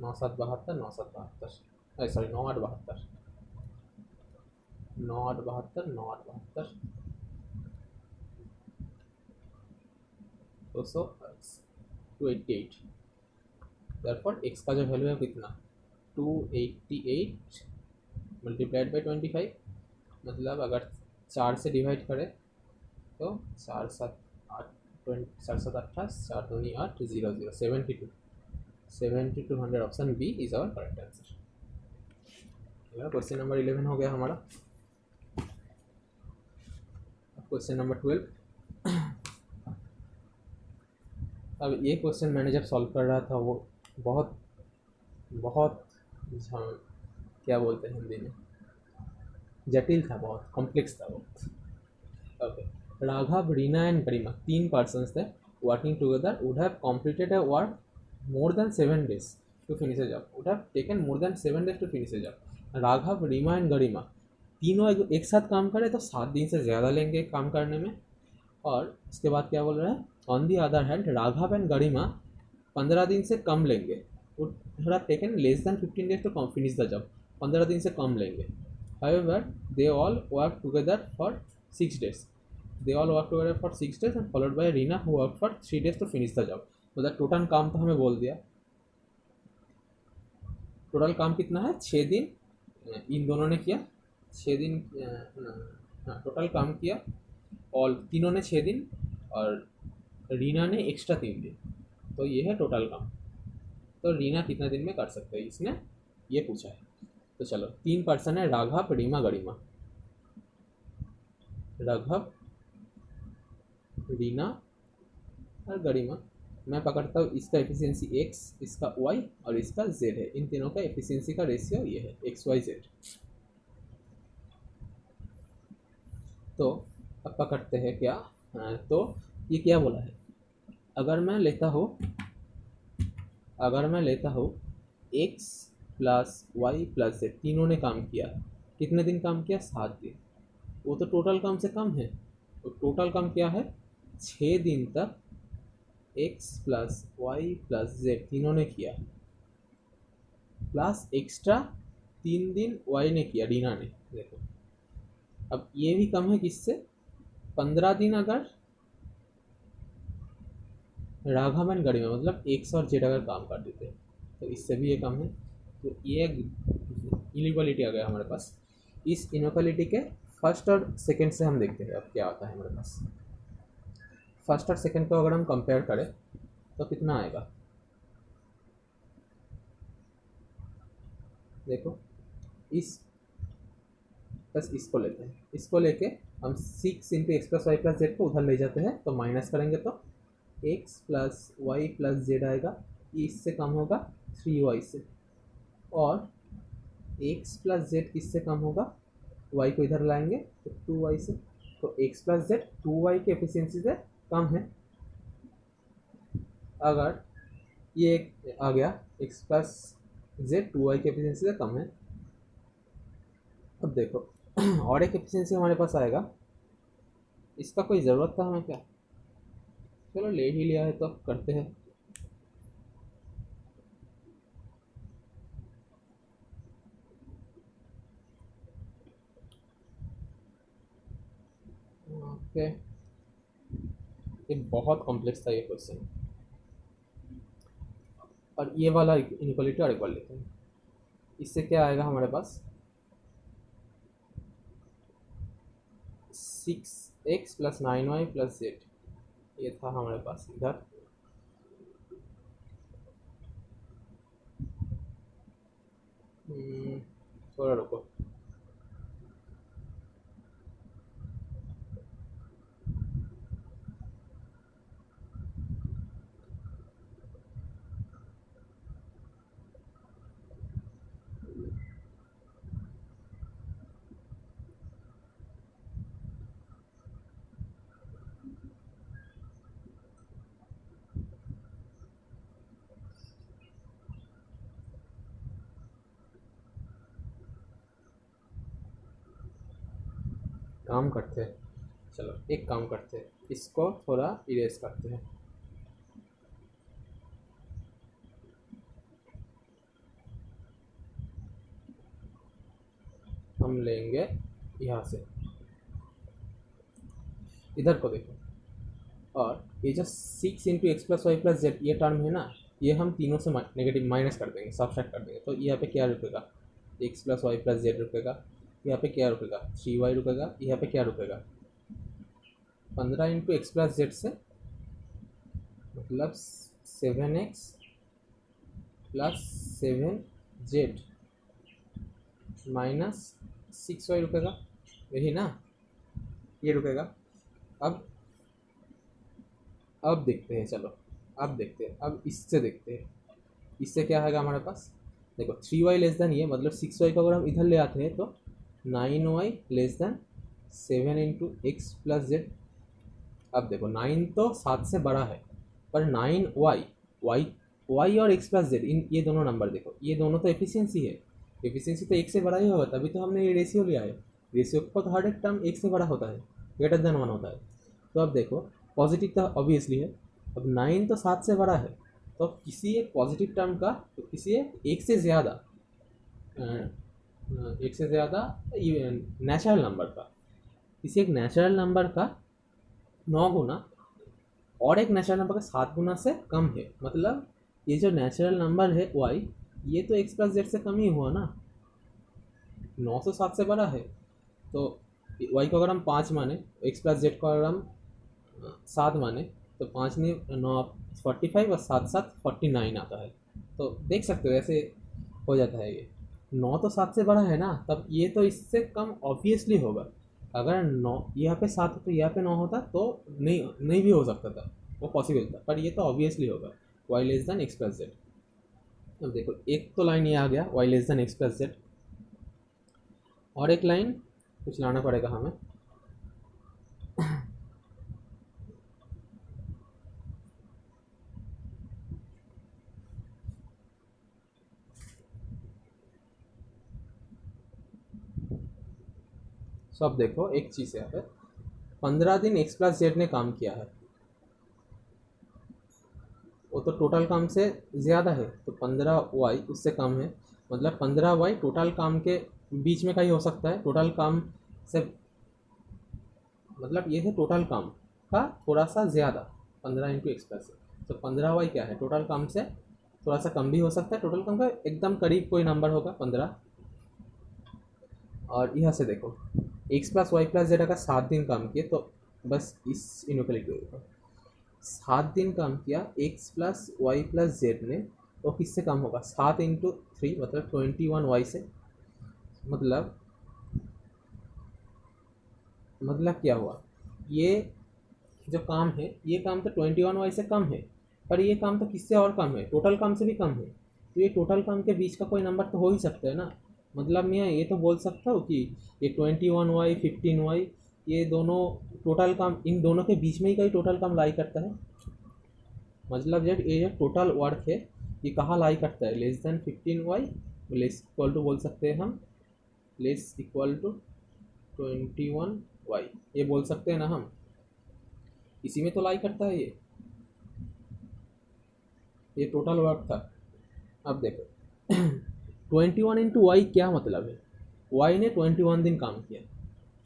9 7 72, 9 7 72, सॉरी 9 8 72, 9 8 72, 9 8 72, 288। देयरफॉर एक्स का जो वैल्यू है कितना, 288 मल्टीप्लाइड बाई 25, मतलब अगर 4 से डिवाइड करें तो 4 7 8 4 7 28, 4 2 8 0 0 72, 7200। Option B is our correct answer. Question number 11 हो गया हमारा। Question number 12। अब ये क्वेश्चन मैंने जब सॉल्व कर रहा था वो बहुत बहुत क्या बोलते हैं हिंदी में, जटिल था, बहुत कॉम्प्लेक्स था बहुत। Okay, Raghav, Reena and Garima, 3 persons थे working together, would have completed a work more than 7 days to finish a job, would have taken more than 7 days to finish a job। Raghav, Reema and Garima तीनों एक साथ काम करे तो 7 दिन से ज़्यादा लेंगे काम करने में। और इसके बाद क्या बोल रहा है, on the other hand Raghav and Garima 15 दिन से कम लेंगे, would have taken less than 15 days to finish the job, 15 दिन से कम लेंगे। however they all work together for 6 days, they all work together for 6 days and followed by Reena who worked for 3 days to finish the job। मतलब total काम तो हमें बोल दिया, total काम कितना है, 6 दिन इन दोनों ने किया, 6 दिन, हाँ टोटल काम किया और तीनों ने 6 दिन और रीना ने एक्स्ट्रा 3 दिन, तो ये है टोटल काम। तो रीना कितना दिन में कर सकते हैं, इसने ये पूछा है। तो चलो 3 पर्सन है, राघव, रीमा, गरिमा। राघव, रीना और गरिमा। मैं पकड़ता हूँ इसका एफिशिएंसी x, इसका y और इसका z है, इन तीनों का एफिशिएंसी का रेशियो ये है x y z। तो अब पकड़ते हैं क्या, तो ये क्या बोला है, अगर मैं लेता हूँ x plus y plus z, तीनों ने काम किया, कितने दिन काम किया, 7 दिन, वो तो टोटल काम से कम है। तो टोटल काम क्या है, 6 दिन तक x plus y plus z तीनों ने किया, प्लस एक्स्ट्रा 3 दिन y ने किया, रीना ने। देखो अब ये भी कम है किससे, 15 दिन अगर राघव एंड गरिमा मतलब x और z अगर काम कर देते तो इससे भी ये कम है। तो ये इनइक्वालिटी आ गया हमारे पास। इस इनइक्वालिटी के फर्स्ट और सेकंड से हम देखते हैं अब क्या आता है हमारे पास। फर्स्ट और सेकंड को अगर हम कंपेयर करें तो कितना आएगा, देखो इस बस इसको लेते हैं, इसको लेके हम 6 into x plus y plus z को उधर ले जाते हैं, तो माइनस करेंगे तो x plus y plus z आएगा, ये इससे कम होगा 3y से, और एक्स प्लस जेड किससे कम होगा, वाई को इधर लाएंगे तो 2y से, तो x प्लस जेड 2y की एफिशिएंसी से कम है। अगर ये आ गया x प्लस जेड 2y की एफिशिएंसी से कम है। अब देखो और एक एफिशिएंसी हमारे पास आएगा, इसका कोई ज़रूरत था हमें क्या, चलो ले ही लिया है तो करते हैं। ओके, ये बहुत कॉम्प्लेक्स था ये क्वेश्चन। और ये वाला इनइक्वालिटी और एक बार लेते हैं, इससे क्या आएगा हमारे पास 6x plus 9y plus z, ये था हमारे पास इधर। थोड़ा रुको, काम करते हैं। चलो एक काम करते हैं, इसको थोड़ा इरेज करते हैं। हम लेंगे यहाँ से, इधर को देखो, और ये जो 6 into x plus y plus z ये टर्म है ना, ये हम तीनों से नेगेटिव माइनस कर देंगे, सब्ट्रैक्ट कर देंगे। तो यहाँ पे क्या रुकेगा, x plus y plus z रुकेगा, यहाँ पे क्या रुकेगा 3y रुकेगा, यहाँ पे क्या रुकेगा 15 इंटू एक्स प्लस जेड से, मतलब 7x plus 7z minus 6y रुकेगा, यही ना, ये रुकेगा। अब देखते हैं, चलो अब देखते हैं, अब इससे देखते हैं, इससे क्या आएगा हमारे पास। देखो 3y लेस देन ये, मतलब 6y को अगर हम इधर ले आते हैं तो 9y less than 7 into x plus Z. अब देखो 9 तो 7 से बड़ा है, पर 9y y और एक्स प्लस जेड, इन ये दोनों नंबर देखो, ये दोनों तो एफिशिएंसी है, एफिशिएंसी तो एक से बड़ा ही होगा, तभी तो हमने ये रेशियो लिया है। रेशियो का तो हर एक टर्म एक से बड़ा होता है, ग्रेटर देन 1 होता है। तो अब देखो पॉजिटिव तो ऑब्वियसली है, अब 9 तो 7 से बड़ा है, तो किसी एक पॉजिटिव टर्म का, तो किसी एक से ज़्यादा एक से ज़्यादा नेचुरल नंबर का, किसी एक नेचुरल नंबर का 9 गुना और एक नेचुरल नंबर का 7 गुना से कम है। मतलब ये जो नेचुरल नंबर है y, ये तो एक्स प्लस जेड से कम ही हुआ ना, 9 से 7 से बड़ा है। तो y को अगर हम 5 माने, एक्स प्लस जेड को अगर हम 7 माने, तो 5 ने 9 45 और 7 7 49 आता है। तो देख सकते हो ऐसे हो जाता है ये, 9 तो 7 से बड़ा है ना, तब ये तो इससे कम ऑब्वियसली होगा। अगर 9 यहाँ पे 7 तो यहाँ पे 9 होता तो नहीं भी हो सकता था, वो पॉसिबल था, पर ये तो ऑब्वियसली होगा y less than x plus Z. अब देखो एक तो लाइन ये आ गया y less than x plus Z, और एक लाइन कुछ लाना पड़ेगा हमें। सो अब देखो एक चीज़ है यहाँ पे, 15 दिन एक्स प्लस जेड ने काम किया है, वो तो टोटल काम से ज़्यादा है, तो 15y उससे कम है, मतलब 15y टोटल काम के बीच में का ही हो सकता है, टोटल काम से, मतलब ये है टोटल काम का थोड़ा सा ज़्यादा, 15 इंटू एक्स प्लस, तो 15y क्या है टोटल काम से थोड़ा सा कम भी हो सकता है, टोटल काम का एकदम करीब कोई नंबर होगा 15। और यहाँ से देखो x plus y plus z का 7 दिन काम किए, तो बस इस इनइक्वालिटी होगा, 7 दिन काम किया x plus y plus z ने, तो किससे कम होगा 7 इंटू 3 मतलब 21y से, मतलब क्या हुआ, ये जो काम है ये काम तो 21y से कम है, पर ये काम तो किससे और कम है, टोटल काम से भी कम है, तो ये टोटल काम के बीच का कोई नंबर तो हो ही सकता है ना, मतलब मैं ये तो बोल सकता हूँ कि ये 21y 15y ये दोनों टोटल काम, इन दोनों के बीच में ही कहीं टोटल काम लाई करता है। मतलब जब ये जो टोटल वर्क है ये कहाँ लाई करता है, less than 15y, less equal to बोल सकते हैं हम, लेस इक्वल टू 21y, ये बोल सकते हैं ना हम, इसी में तो लाई करता है ये टोटल वर्क था। अब देखो 21 इंटू वाई क्या मतलब है, वाई ने 21 दिन काम किया।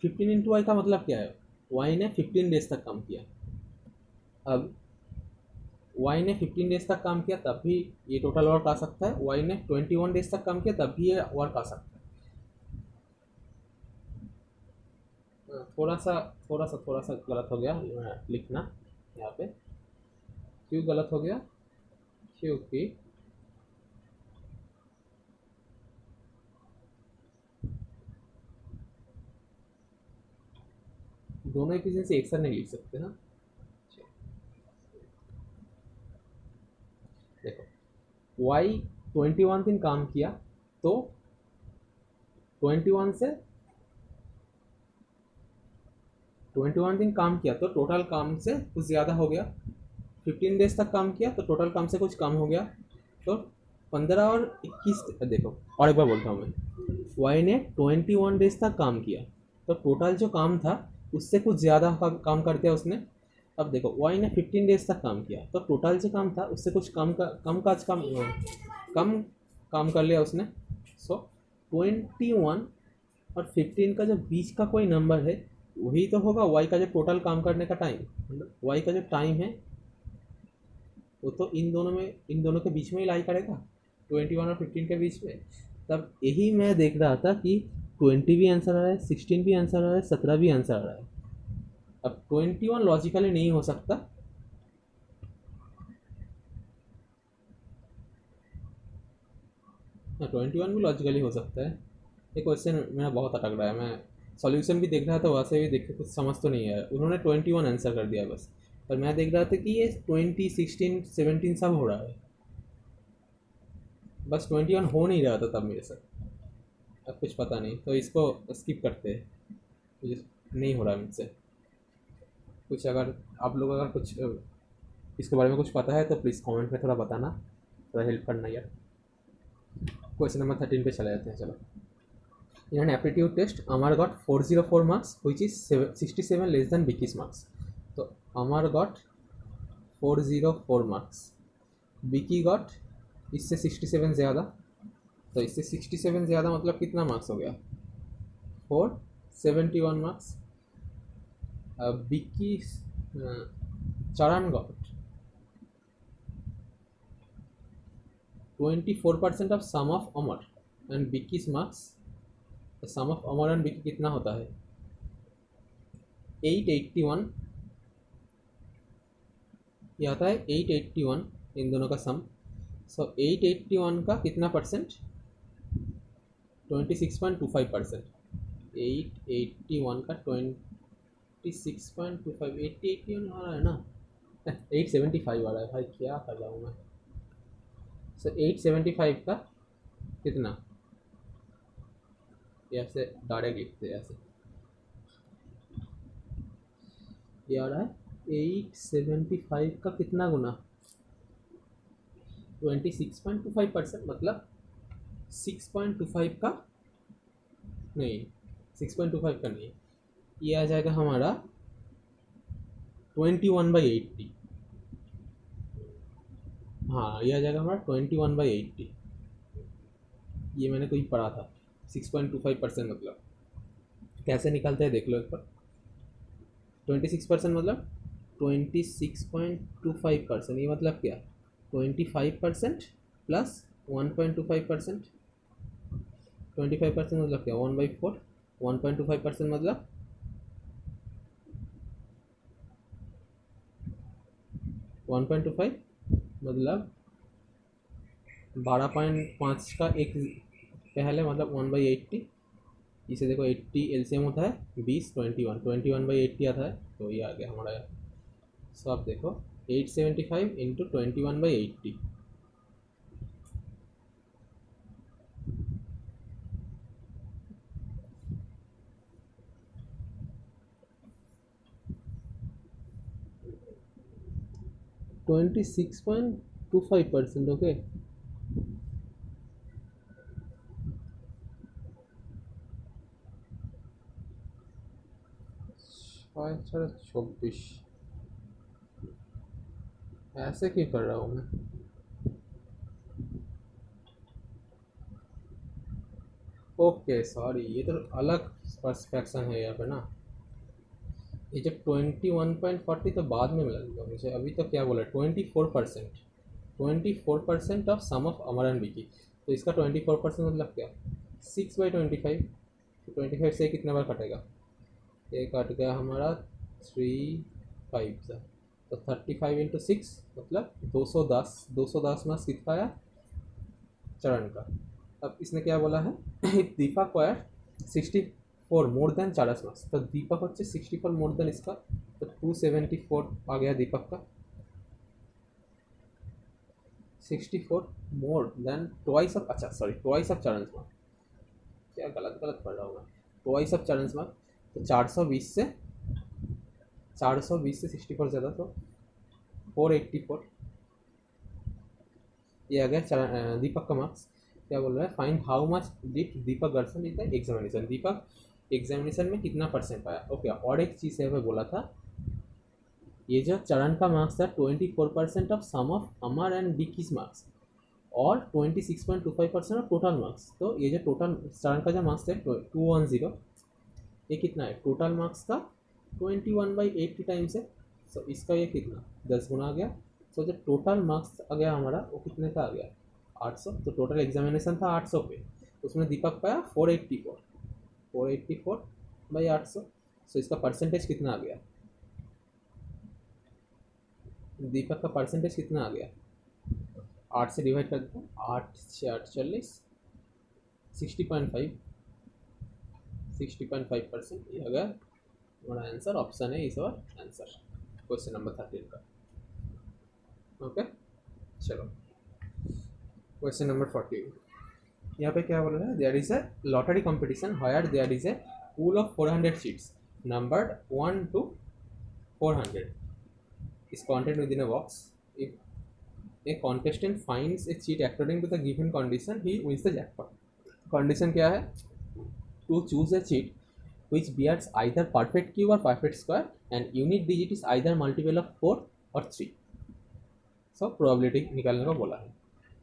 15 इंटू वाई का मतलब क्या है, वाई ने 15 डेज तक काम किया। अब वाई ने 15 डेज तक काम किया तब भी ये टोटल वर्क आ सकता है, वाई ने 21 डेज तक काम किया तब भी ये वर्क आ सकता है। थोड़ा सा गलत हो गया लिखना यहाँ पे। क्यों गलत हो गया, क्योंकि दोनों एफिशिएंसी एक साथ नहीं लिख सकते ना। देखो वाई 21 दिन काम किया तो 21 से 21 दिन काम किया तो टोटल काम से कुछ ज़्यादा हो गया। 15 डेज तक काम किया तो टोटल काम से कुछ कम हो गया। तो 15 और 21, देखो और एक बार बोलता हूँ मैं, वाई ने 21 डेज तक काम किया तो टोटल जो काम था उससे कुछ ज़्यादा काम कर दिया उसने। अब देखो वाई ने 15 डेज तक काम किया तो टोटल जो काम था उससे कुछ कम काम कर लिया उसने। सो 21 और 15 का जो बीच का कोई नंबर है वही तो होगा वाई का जो टोटल काम करने का टाइम, मतलब वाई का जो टाइम है वो तो इन दोनों के बीच में ही लाई करेगा, 21 और 15 के बीच में। तब यही मैं देख रहा था कि 20 भी आंसर आ रहा है, 16 भी आंसर आ रहा है, 17 भी आंसर आ रहा है। अब 21 लॉजिकली नहीं हो सकता, हाँ 21 भी लॉजिकली हो सकता है। ये क्वेश्चन मेरा बहुत अटक रहा है, मैं सॉल्यूशन भी देख रहा था वैसे भी देख के कुछ समझ तो नहीं आया, उन्होंने 21 आंसर कर दिया बस, पर मैं देख रहा था कि ये 20 16 17 सब हो रहा है, बस 21 हो नहीं रहा था तब मेरे साथ। अब कुछ पता नहीं तो इसको स्किप करते हैं, मुझे नहीं हो रहा मुझसे कुछ। अगर आप लोग अगर कुछ इसके बारे में कुछ पता है तो प्लीज़ कमेंट में थोड़ा बताना, थोड़ा हेल्प करना यार। क्वेश्चन नंबर 13 पे चले जाते हैं चलो। In an aptitude test, Amar got 404 marks, which is 67 less than Vicky's marks. तो Amar got 404 marks, Vicky got इससे 67 ज़्यादा, तो इससे 67 ज़्यादा मतलब कितना मार्क्स हो गया, 471 मार्क्स। विक्की चरण got 24% of sum of Amar and Vicky's marks, sum of Amar and Vicky कितना होता है 881, ये आता है 881 इन दोनों का सम। सो 881 का कितना परसेंट, 26.25%। 881 का 26.25, 881 आ रहा है ना 875 आ रहा है भाई, क्या कर रहा हूँ मैं। सो 875 का कितना, ऐसे डायरेक्ट लिखते हैं ऐसे, ये आ रहा है 875 का कितना गुना 26.25%, मतलब 6.25 का नहीं, 6.25 का नहीं, ये आ जाएगा हमारा 21/80। हाँ ये आ जाएगा हमारा 21/80, ये मैंने कहीं पढ़ा था। 6.25% मतलब कैसे निकालते हैं देख लो एक बार। 26% मतलब 26.25%, ये मतलब क्या, 25% प्लस 1.25%। 25% मतलब क्या 1/4, 1.25% मतलब 1.25 मतलब 12.5 का एक पहले, मतलब 1/80। इसे देखो 80 एलसीएम होता है 20, 21/80 आता है, तो ये आ गया हमारा। सो आप देखो 875 इंटू 21/80, 26.25%. ओके, 6/24 ऐसे क्यों कर रहा हूँ मैं? ओके सॉरी, ये तो अलग पर्सपेक्शन है यहाँ पे ना। ये जो 21.40 तो बाद में मिलेगा मुझे, अभी तो क्या बोला 24%, 24% of sum of Amar and Vicky. तो इसका 24% मतलब क्या, 6/25। तो 25 से कितने बार कटेगा, ये कट गया हमारा 3 5 से, तो 35 × 6 मतलब 210। 210 मास कितना आया, चरण का। अब इसने क्या बोला है दीपक वायर 64 मोर देन चारस मार्क्स, तो दीपक होच्छे 64 मोर देन इसका, तो 274 आ गया दीपक का। 64 मोर देन ट्वाइस ऑफ, अच्छा सॉरी ट्वाइस ऑफ चरण मार्क्स, क्या गलत गलत पढ़ रहा हूँ मैं, ट्वाइस ऑफ चरण मार्क्स। तो 420 से 64 ज़्यादा, तो 484 ये आ गया दीपक का मार्क्स। क्या बोल रहा है, find how much did Deepak गर्सन in the examination, Deepak examination में कितना परसेंट पाया। ओके, और एक चीज़ है मैं बोला था, ये जो चरण का मार्क्स था 24% of sum of Amar and Vicky's marks और 26.25% ऑफ टोटल मार्क्स। तो ये जो टोटल चरण का जो मार्क्स है 210, ये कितना है टोटल मार्क्स का 21/80 टाइम्स है। सो इसका ये कितना 10 गुना आ गया। सो जो टोटल मार्क्स आ गया हमारा वो कितने का आ गया 800। तो टोटल एग्जामिनेशन था 800 पे, उसमें दीपक पाया 484/800। सो इसका परसेंटेज कितना आ गया, दीपक का परसेंटेज कितना आ गया, 8 से डिवाइड कर देता हूँ, 8×6 = 48, 60.5%। ये अगर हमारा आंसर ऑप्शन है इस बार आंसर क्वेश्चन नंबर 13 का। ओके चलो क्वेश्चन नंबर 14, यहाँ पे क्या बोल रहा है, there is a lottery competition higher there is a pool of 400 seats numbered 1 to 400 is contained within a box. If a contestant finds a cheat according to the given condition, he wins the jackpot. Condition क्या है, to choose a cheat which bears either perfect cube or perfect square and unique digit is either multiple of 4 or 3. So probability निकालने को बोला है।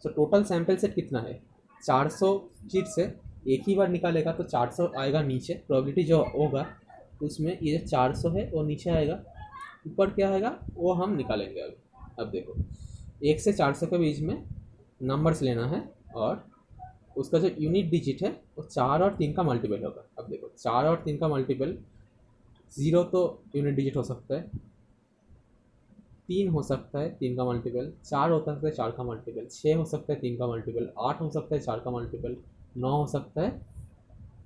So total sample set कितना है, 400 cheat से एक ही बार निकालेगा तो 400 आएगा नीचे, प्रोबेबिलिटी जो होगा उसमें ये जो 400 है वो नीचे आएगा, ऊपर क्या आएगा वो हम निकालेंगे अभी। अब देखो 1 से 400 के बीच में नंबर्स लेना है और उसका जो यूनिट डिजिट है वो 4 और 3 का मल्टीपल होगा। अब देखो 4 और 3 का मल्टीपल, 0 तो यूनिट डिजिट हो सकता है, 3 हो सकता है 3 का मल्टीपल, 4 हो सकता है 4 का मल्टीपल, 6 हो सकता है 3 का मल्टीपल, 8 हो सकता है 4 का मल्टीपल, 9 हो सकता है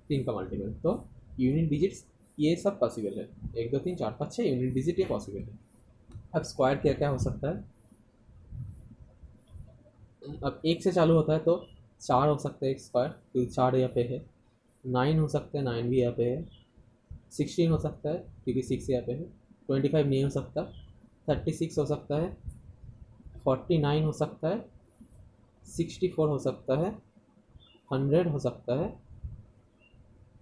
3 का मल्टीपल। तो यूनिट डिजिट्स ये सब पॉसिबल है, 1 2 3 4 5 6 यूनिट डिजिट ये पॉसिबल है। अब स्क्वायर क्या क्या हो सकता है, अब 1 से चालू होता है तो 4 हो सकता है एक स्क्वायर क्योंकि 4 यहाँ पे है, 9 हो सकता है 9 भी यहाँ पे है, 16 हो सकता है क्योंकि 6 यहाँ पे है, 25 नहीं हो सकता, 36 हो सकता है, 49 हो सकता है, 64 हो सकता है, 100 हो सकता है,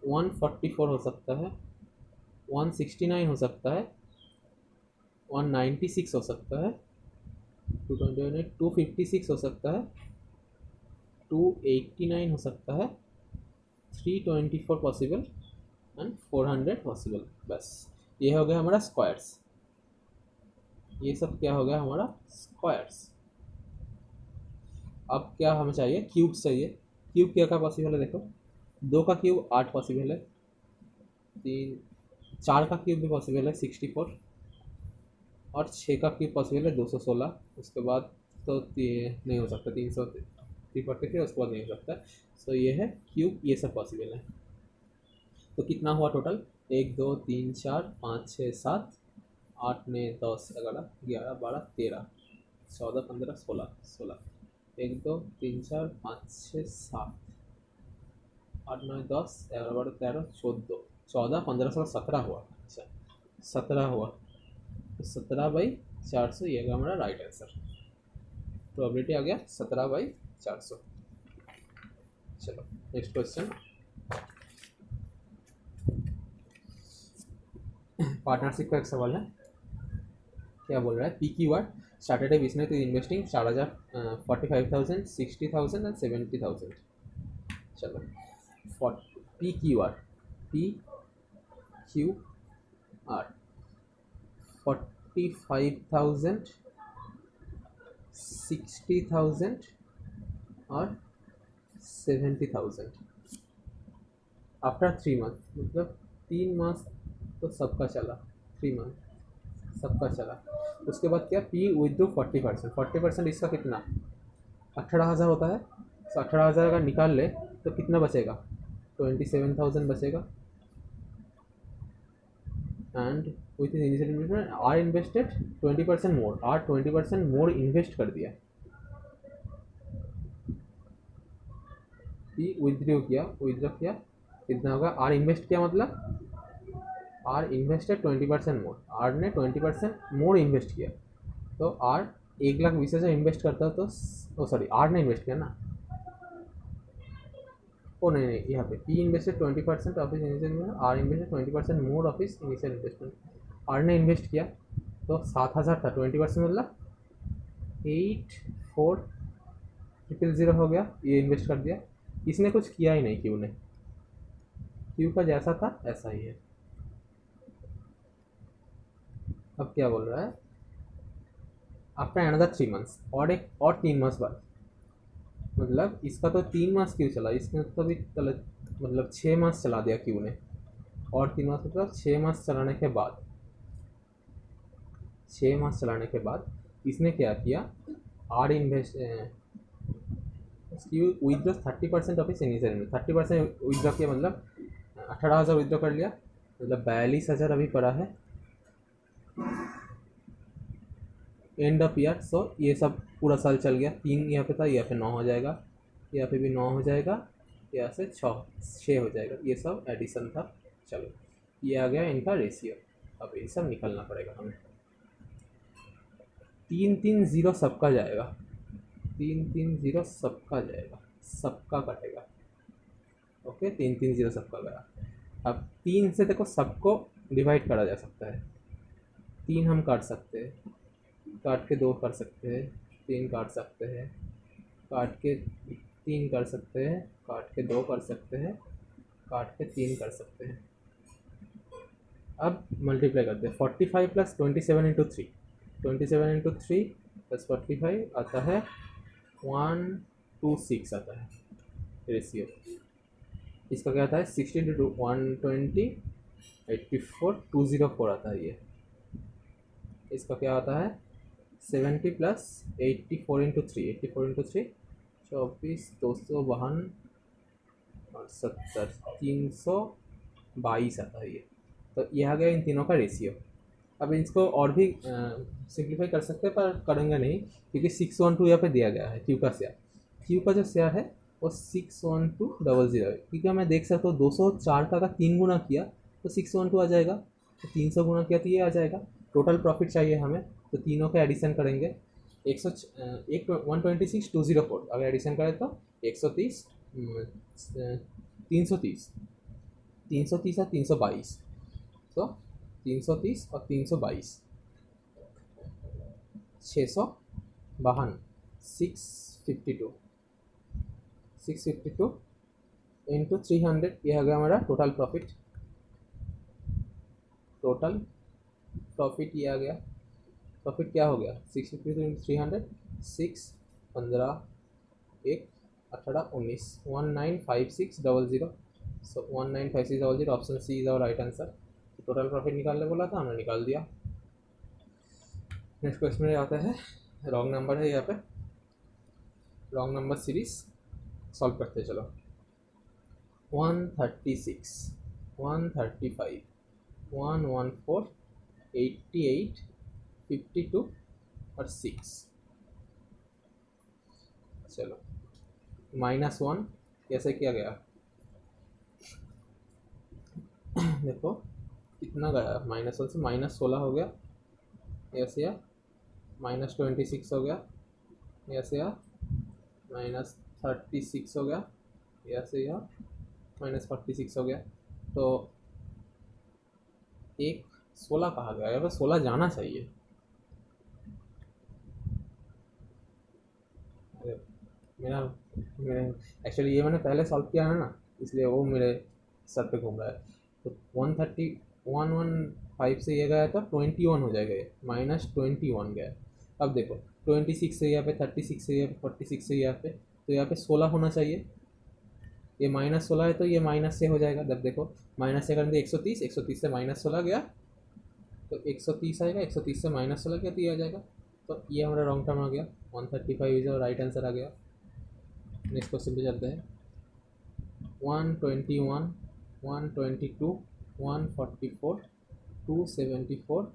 144 हो सकता है, 169 हो सकता है, 196 हो सकता है, 256 हो सकता है, 289 हो सकता है, 324 पॉसिबल एंड 400 पॉसिबल। बस ये हो गया हमारा स्क्वायर्स, ये सब क्या हो गया हमारा स्क्वायर्स। अब क्या हमें चाहिए, क्यूब्स चाहिए। क्यूब क्या क्या पॉसिबल है, देखो 2 का क्यूब 8 पॉसिबल है, 4 का क्यूब भी पॉसिबल है 64, और 6 का क्यूब पॉसिबल है 216। उसके बाद तो नहीं हो सकता 343 है, उसके बाद नहीं हो सकता। सो ये है क्यूब, ये सब पॉसिबल है। तो कितना हुआ टोटल, 1 2 3 4 5 6 7 8 9 10 11 11 12 13 14 15 16 1 2 3 4 5 6 7 8 9 10 11 12 13 14 14 15 16 17 हुआ। अच्छा 17 हुआ, तो 17/16 400, ये गया हमारा राइट आंसर। प्रोबेबिलिटी आ गया 17/400। चलो नेक्स्ट क्वेश्चन, पार्टनरशिप का एक सवाल है। क्या बोल रहा है, पी की word started A business with investing 4,000, 45,000, 60,000 and 70,000। चलो पी की वर्ड, पी क्यू आर 45,000, 60,000 और 70,000 आफ्टर 3 मंथ, मतलब 3 मास तो सबका चला, 3 मंथ सबका चला। उसके बाद क्या, पी विदड्रू 40%, 40% इसका कितना 18,000 होता है। तो 18,000 अगर निकाल ले तो कितना बचेगा, 27,000 बचेगा। And with initial investment R invested 20% more, R 20% more invest कर दिया। पी विथड्रॉ किया कितना होगा, आर इन्वेस्ट किया मतलब आर इन्वेस्टेड 20% मोर, आर ने 20% मोर इन्वेस्ट किया। तो आर 1,20,000 इन्वेस्ट करता तो सॉरी आर ने इन्वेस्ट किया ना, ओ नहीं यहाँ पे P invested 20% of his initial investment, R invested 20% more of his initial investment. R ने इन्वेस्ट किया तो 7,000 था, 20% मतलब 84,000 हो गया, ये इन्वेस्ट कर दिया। इसने कुछ किया ही नहीं, क्यू ने, क्यू का जैसा था ऐसा ही है। अब क्या बोल रहा है, आफ्टर अनदर 3 मंथ्स, और 3 मास बाद, मतलब इसका तो 3 मास क्यों चला, इसने तो भी मतलब 6 मास चला दिया क्यू ने, और 3 मास मतलब 6 मास चलाने के बाद, 6 मास चलाने के बाद इसने क्या किया, आर इन्वेस्ट विदड्रॉ 30% ऑफ इस इनिशियल, 30% विदड्रॉ किया, मतलब 18,000 विदड्रॉ कर लिया, मतलब 42,000 अभी पड़ा है एंड ऑफ ईयर। सो ये सब पूरा साल चल गया, 3 यहाँ पे था, यहाँ पे 9 हो जाएगा, यहाँ पे भी 9 हो जाएगा, यहाँ से 6 हो जाएगा, ये सब एडिशन था। चलो ये आ गया इनका रेशियो, अब ये सब निकलना पड़ेगा हमें। 3-3-0 सबका जाएगा, 3-3-0 सबका जाएगा, सबका कटेगा। ओके 3-3-0 सबका गया। अब 3 से देखो सबको डिवाइड करा जा सकता है, 3 हम काट सकते हैं, काट के 2 कर सकते हैं, 3 काट सकते हैं, काट के 3 कर सकते हैं, काट के 2 कर सकते हैं, काट के 3 कर सकते हैं। अब मल्टीप्लाई करते हैं, 45 प्लस 27 इंटू 3, 27 इंटू 3 प्लस 45 आता है 1:6 आता है रेशियो। इसका क्या आता है 60 इंटू 120, 84, 204 आता है ये। इसका क्या आता है 70 प्लस 84 इंटू 3, 84 इंटू 3 24, 252 और 70, 322 आता है ये। तो ये आ गया इन तीनों का रेशियो। अब इसको और भी सिंप्लीफाई कर सकते हैं, पर करेंगे नहीं, क्योंकि 612 यहाँ पे दिया गया है क्यू का शेयर, क्यू का जो शेयर है वो 61200 है, क्योंकि मैं देख सकता हूँ 204 का अगर 3 गुना किया तो 612 आ जाएगा, तो 300 गुना किया तो ये आ जाएगा। टोटल प्रॉफिट चाहिए हमें, तो तीनों का एडिशन करेंगे, 126,204 अगर एडिशन करें तो 130, 330, 330 और 322, तो 330 और 322, 652, 652 इंटू 300, ये आ गया हमारा टोटल प्रॉफिट। टोटल प्रॉफिट ये आ गया, प्रॉफिट क्या हो गया 652 into 300, 6, 15, 1, 18, 19, 195600। So 195600, option C is our right answer. Total profit निकालने बोला था, हमने निकाल दिया। नेक्स्ट क्वेश्चन में आता है, रॉन्ग नंबर है यहाँ पे, रॉन्ग नंबर सीरीज सॉल्व करते चलो। 136, 135, 114, 88, 52 और 6। चलो -1 कैसे किया गया देखो कितना गया, -1 से -16 हो गया, ऐसे या -26 हो गया, यहाँ से यहाँ -36 हो गया, यहाँ से यहाँ -46 हो गया। तो एक 16 कहाँ गया? यहाँ पर 16 जाना चाहिए। अरे मेरा मेरे एक्चुअली ये मैंने पहले सॉल्व किया है ना, इसलिए वो मेरे सर पे घूम रहा है। तो 115 से ये गया तो 21 हो जाएगा, ये -21 गया। अब देखो 26 से यहाँ पे, 36 से यहाँ पे, 46 से यहाँ पे, तो यहाँ पे 16 होना चाहिए। ये -16 है तो ये माइनस से हो जाएगा। जब देखो माइनस से करेंगे 130, 130 से -16 गया तो 130 आएगा, 130 से -16 गया तो ये आ जाएगा। तो ये हमारा रॉन्ग टर्म आ गया, 135 इज और राइट आंसर आ गया। नेक्स्ट क्वेश्चन पे चलते हैं। 121, 122, 144, 274,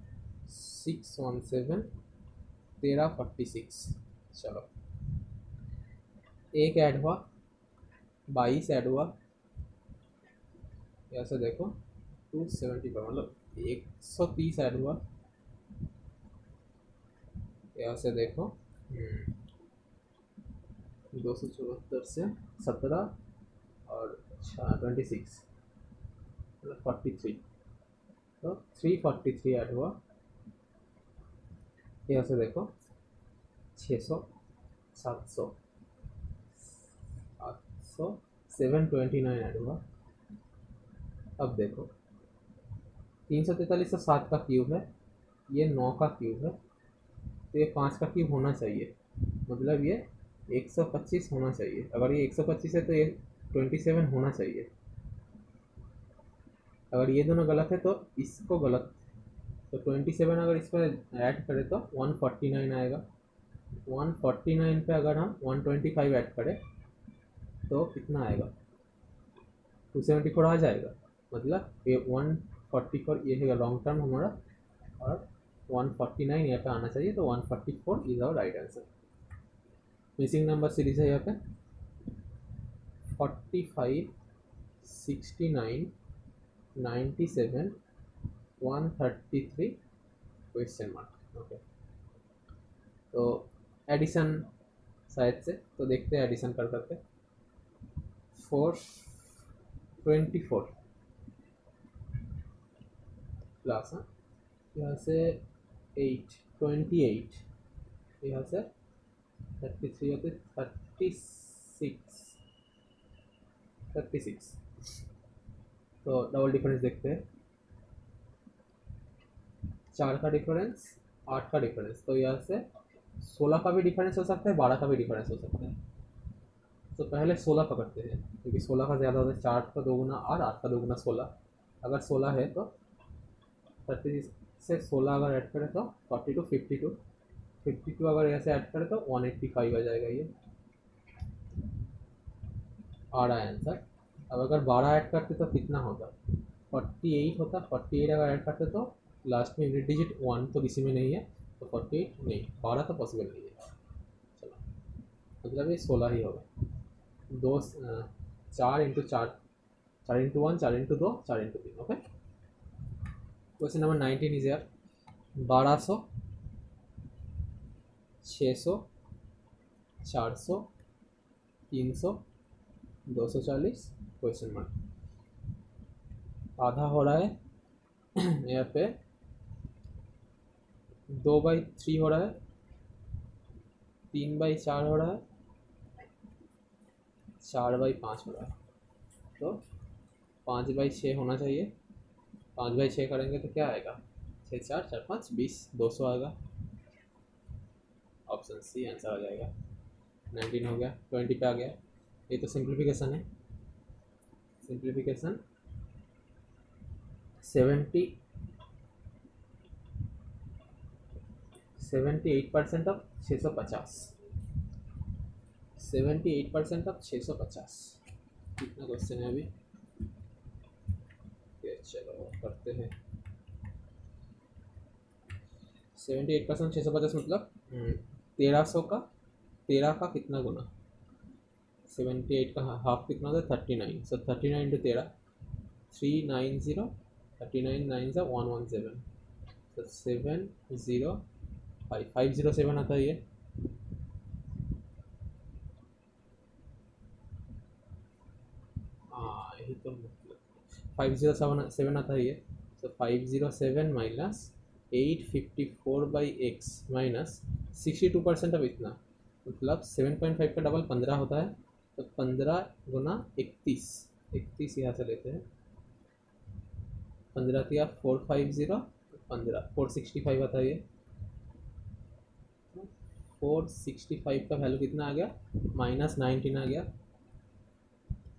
617, 1346। चलो एक ऐड हुआ, 22 ऐड हुआ, ऐसे देखो 274 मतलब 130 ऐड हुआ, यहाँ से देखो 274 से 17 और 26 मतलब 43, तो 343 ऐड हुआ। यहाँ से देखो 600, 700, 800, 729 ऐड हुआ। अब देखो 343 तो 7 का क्यूब है, ये 9 का क्यूब है, तो ये 5 का क्यूब होना चाहिए, मतलब ये 125 होना चाहिए। अगर ये 125 है तो ये 27 होना चाहिए। अगर ये दोनों गलत है तो इसको गलत, तो 27 अगर इस पर ऐड करें तो 149 आएगा। 149 पे अगर हम 125 ऐड करें तो कितना आएगा? 274 आ जाएगा। मतलब ये 144 ये है लॉन्ग टर्म हमारा, और 149 यहाँ पे आना चाहिए, तो 144 is our right answer. Missing number series है यहाँ पे 45, 69, 97, 133 क्वेश्चन मार्क। ओके, तो एडिशन शायद से, तो देखते हैं एडिशन कर करके। 424 प्लस यहाँ से 28, यहाँ से 33 होते 36, तो डबल डिफरेंस देखते हैं। 4 का डिफरेंस, 8 का डिफरेंस, तो यहाँ से 16 का भी डिफरेंस हो सकता है, 12 का भी डिफरेंस हो सकता है। तो पहले 16 पकड़ते हैं, क्योंकि 16 का ज़्यादा होता है। 4 का 2 गुना 8, 8 का 2 गुना 16। अगर 16 है तो 36 से 16 अगर ऐड करें तो 42, 52 अगर ऐसे ऐड करें तो 185 आ जाएगा। ये आ रहा है आंसर। अब अगर 12 ऐड करते तो कितना होता? 48 होता। 48 अगर ऐड करते तो लास्ट में यूनिट डिजिट 1 तो किसी में नहीं है, तो 48 नहीं, 12 तो पॉसिबल नहीं है। चलो मतलब ये 16 ही होगा। 4 into 4, 4 into 1, 4 into 2, 4 into 3। Okay, question number 19 is यार 1200, 600, 400, 300, 240 क्वेश्चन मार्क। आधा हो रहा है यहाँ पे 2/3 हो रहा है, 3/4 हो रहा है, 4/5 हो रहा है, तो 5/6 होना चाहिए। 5/6 करेंगे तो क्या आएगा? 6 4 4 5 20, 200 आएगा। ऑप्शन सी आंसर आ जाएगा। 19 हो गया, 20 पे आ गया। ये तो सिंप्लीफिकेशन है। Simplification 78% of 650, 78% of 650। कितना क्वेश्चन है अभी? चलो करते हैं। 78% 650 मतलब 1300 का 13 का कितना गुना? 78 का हाफ कितना होता है? 39। सो 39 इंटू 13, 390, 39 9 117, तो 70 507 आता है ये, हाँ यही तो मतलब 507 आता है ये। तो 507 माइनस 854/x माइनस 62% अब इतना, मतलब 7.5 का डबल 15 होता है, तो 15 गुना 31, 31 यहाँ से लेते हैं, 15 किया 450, 15 465 आता है ये। 465 का वैल्यू कितना आ गया, -19 आ गया।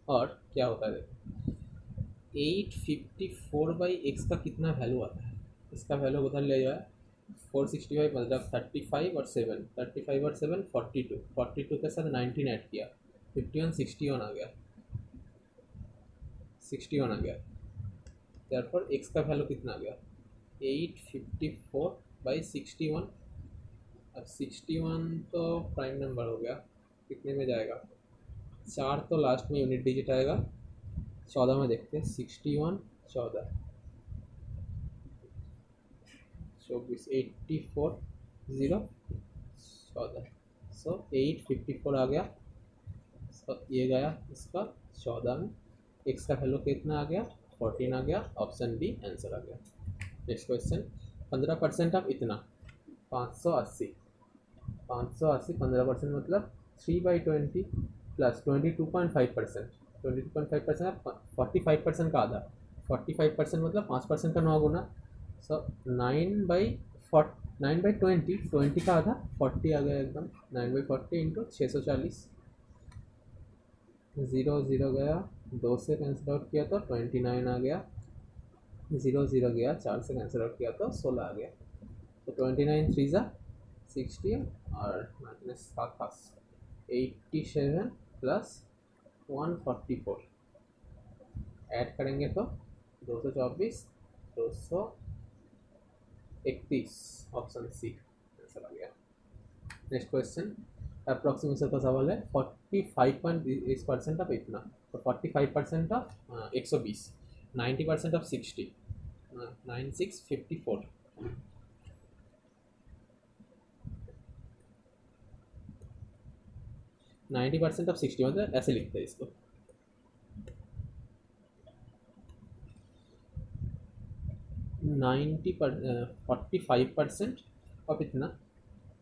और क्या होता है देखो, 854/x का कितना वैल्यू आता है, इसका वैल्यू उधर ले जाए, 465 मतलब 35 और 7, 35 और 7 42, 42 के साथ 19 ऐड किया, 51 61 आ गया, 61 आ गया। therefore x का वैल्यू कितना आ गया, 854/61। अब 61 तो प्राइम नंबर हो गया, कितने में जाएगा, 4 तो लास्ट में यूनिट डिजिट आएगा, 14 में देखते हैं, 61 14 24 84 0 14, सो 854 आ गया। सो ये गया इसका 14 में, एक्स का वैल्यू कितना आ गया, 14 आ गया, ऑप्शन बी आंसर आ गया। नेक्स्ट क्वेश्चन, 15% ऑफ इतना 580, 580 15% मतलब 3/20 प्लस 22.5%, 22.5% 45% का आधा, 45% मतलब 5% का 9 गुना, सो 9/20, 20 का आधा 40 आ गया एकदम, 9/40 इंटू 640, 0 0 गया, 2 से कैंसिल आउट किया तो 29 आ गया, 0 0 गया, 4 से कैंसिल आउट किया तो 16 आ गया, तो 29 3 ज़ा 60 और माइनस 87 प्लस 144 ऐड करेंगे तो 224 231, ऑप्शन सी आंसर आ गया। नेक्स्ट क्वेश्चन, अप्रोक्सीमेशन का सवाल है, 45% ऑफ इतना, तो 45% ऑफ 120, 90% ऑफ 60, 9654, 90% ऑफ 60 मतलब ऐसे लिखते हैं इसको, 45% ऑफ इतना,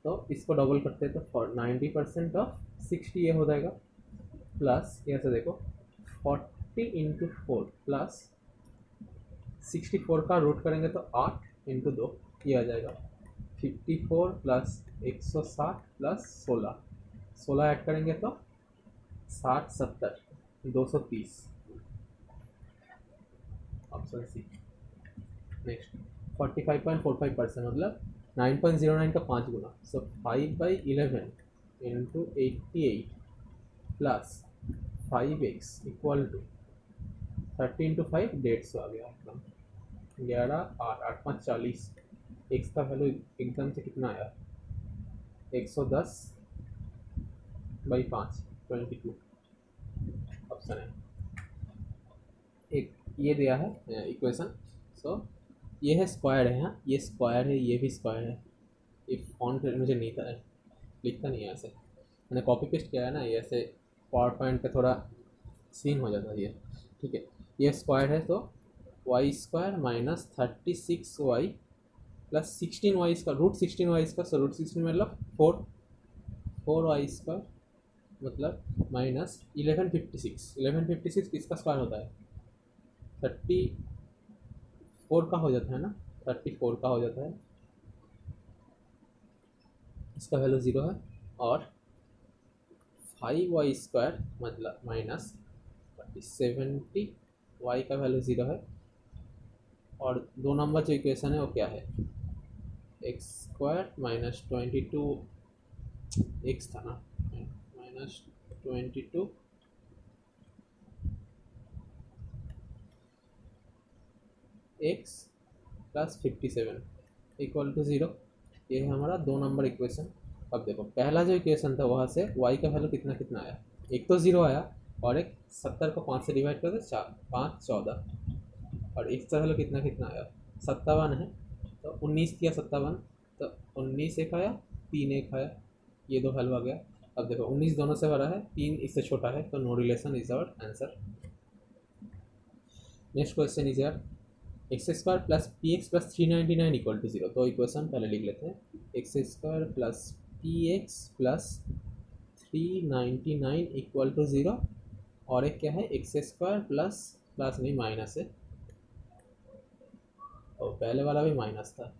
तो इसको डबल करते हैं तो 90% ऑफ 60 ये हो जाएगा, प्लस यहाँ से देखो 40 इंटू 4 प्लस 64 का रूट करेंगे तो 8 इंटू 2 ये आ जाएगा, 54 प्लस 160 प्लस 16 ऐड करेंगे तो 60 70 230, ऑप्शन सी। नेक्स्ट 45.45% मतलब 9.09 का 5 गुना, so 5/11 into 88 plus 5x equal to 30 into 5 150 आ गया एकदम, 11 8 8 5 40, एक्स का वैल्यू एकदम से कितना आया, 110/5 22, ऑप्शन है। एक ये दिया है इक्वेशन, सो ये है स्क्वायर है, हाँ ये स्क्वायर है, ये भी स्क्वायर है, ये फॉन्ट मुझे नहीं था, लिखता नहीं है ऐसे, मैंने कॉपी पेस्ट किया है ना, ये ऐसे पावर पॉइंट पे थोड़ा सीन हो जाता है ये, ठीक है। ये स्क्वायर है तो y² minus 36y plus 16y का रूट 16y का, सो रूट 16 मतलब 4y² मतलब माइनस 1156 किसका स्क्वायर होता है, 34 का हो जाता है ना, 34 का हो जाता है, इसका वैल्यू 0 है, और 5y² मतलब माइनस 70 y का वैल्यू 0 है, और 2 नंबर जो इक्वेशन है वो क्या है, x² माइनस 22 x था ना, minus 22 x plus 57 equal to 0, ये है हमारा 2 नंबर इक्वेशन। अब देखो पहला जो इक्वेशन था वहाँ से y का वैल्यू कितना कितना आया, एक तो 0 आया, और एक 70 को 5 से डिवाइड कर दे 4 5 14, और x का वैल्यू कितना कितना आया 57 है, तो 19 किया 57, तो 19 एक आया, 3 एक आया, ये दो वैल्यू आ गया। अब देखो 19 दोनों से बड़ा है, 3 इससे छोटा है, तो no relation is our answer. Next question is यार x square plus p x plus 399 equal to 0। तो इक्वेशन पहले लिख लेते हैं, x square plus p x plus 399 equal to 0। और एक क्या है, एक्स स्क्वायर प्लस प्लस नहीं माइनस है, और पहले वाला भी माइनस था,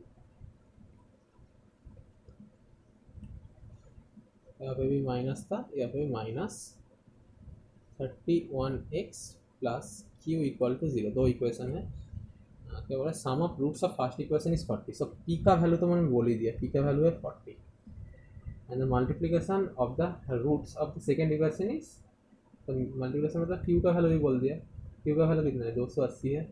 यहाँ पे भी माइनस था, यहाँ पे भी minus 31x plus q equal to 0। दो इक्वेशन है। क्या बोला, sum of roots of first equation is 40। So p का वैल्यू तो मैंने बोल ही दिया, पी का वैल्यू है 40 and the multiplication of the roots of the second equation is, तो मल्टीप्लिकेशन मतलब क्यू का वैल्यू भी बोल दिया, क्यू का वैल्यू कितना है 280 है।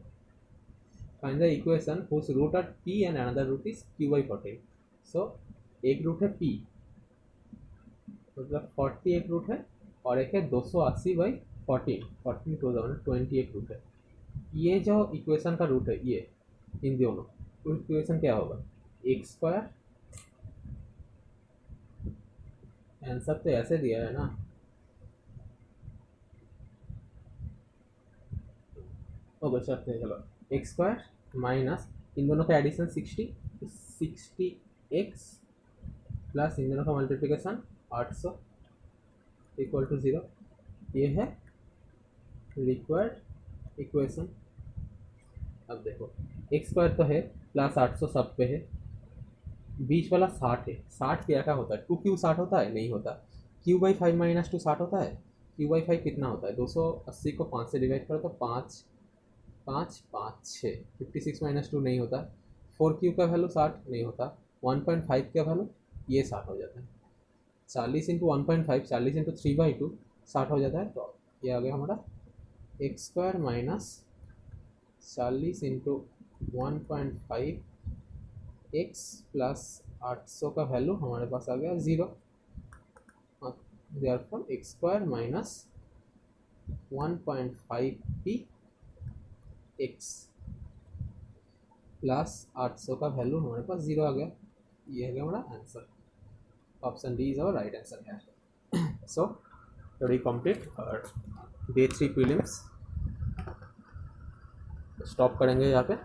Find the equation whose root are p and another root is q by 14। So एक रूट है p, मतलब 40 एक रूट है, और एक है 280 बाई 14, 14 टू 20 एक रूट है। ये जो इक्वेशन का रूट है ये, इन दोनों तो इक्वेशन क्या होगा, एक्स स्क्वायर, आंसर तो ऐसे दिया है ना, ओके चलते हैं, चलो एक्स स्क्वायर माइनस इन दोनों का एडिशन 60 एक्स प्लस इन दोनों का मल्टीप्लिकेशन 800 इक्वल टू 0। ये है रिक्वायर्ड इक्वेशन। अब देखो एक्स स्क्वायर तो है प्लस 800 सब पे है, बीच वाला 60 है, 60 क्या होता है, 2 क्यू 60 होता है, नहीं होता, क्यू बाई 5 माइनस 2 60 होता है, क्यू बाई 5 कितना होता है, 280 को 5 से डिवाइड करो तो 5 5 5 6, 56 माइनस 2 नहीं होता, 4 क्यू का वैल्यू 60 नहीं होता, 1.5 का वैल्यू ये 60 हो जाता है, 40 इंटू 1.5, 40 इंटू 3/2 60 हो जाता है। तो ये आ गया हमारा x square minus 40 into 1.5 x plus 800 का वैल्यू हमारे पास आ गया 0। Therefore x square minus 1.5 P x plus 800 का वैल्यू हमारे पास 0 आ गया। ये है हमारा answer, option D is our right answer है। So we complete our day 3 prelims stop करेंगे यहाँ पे।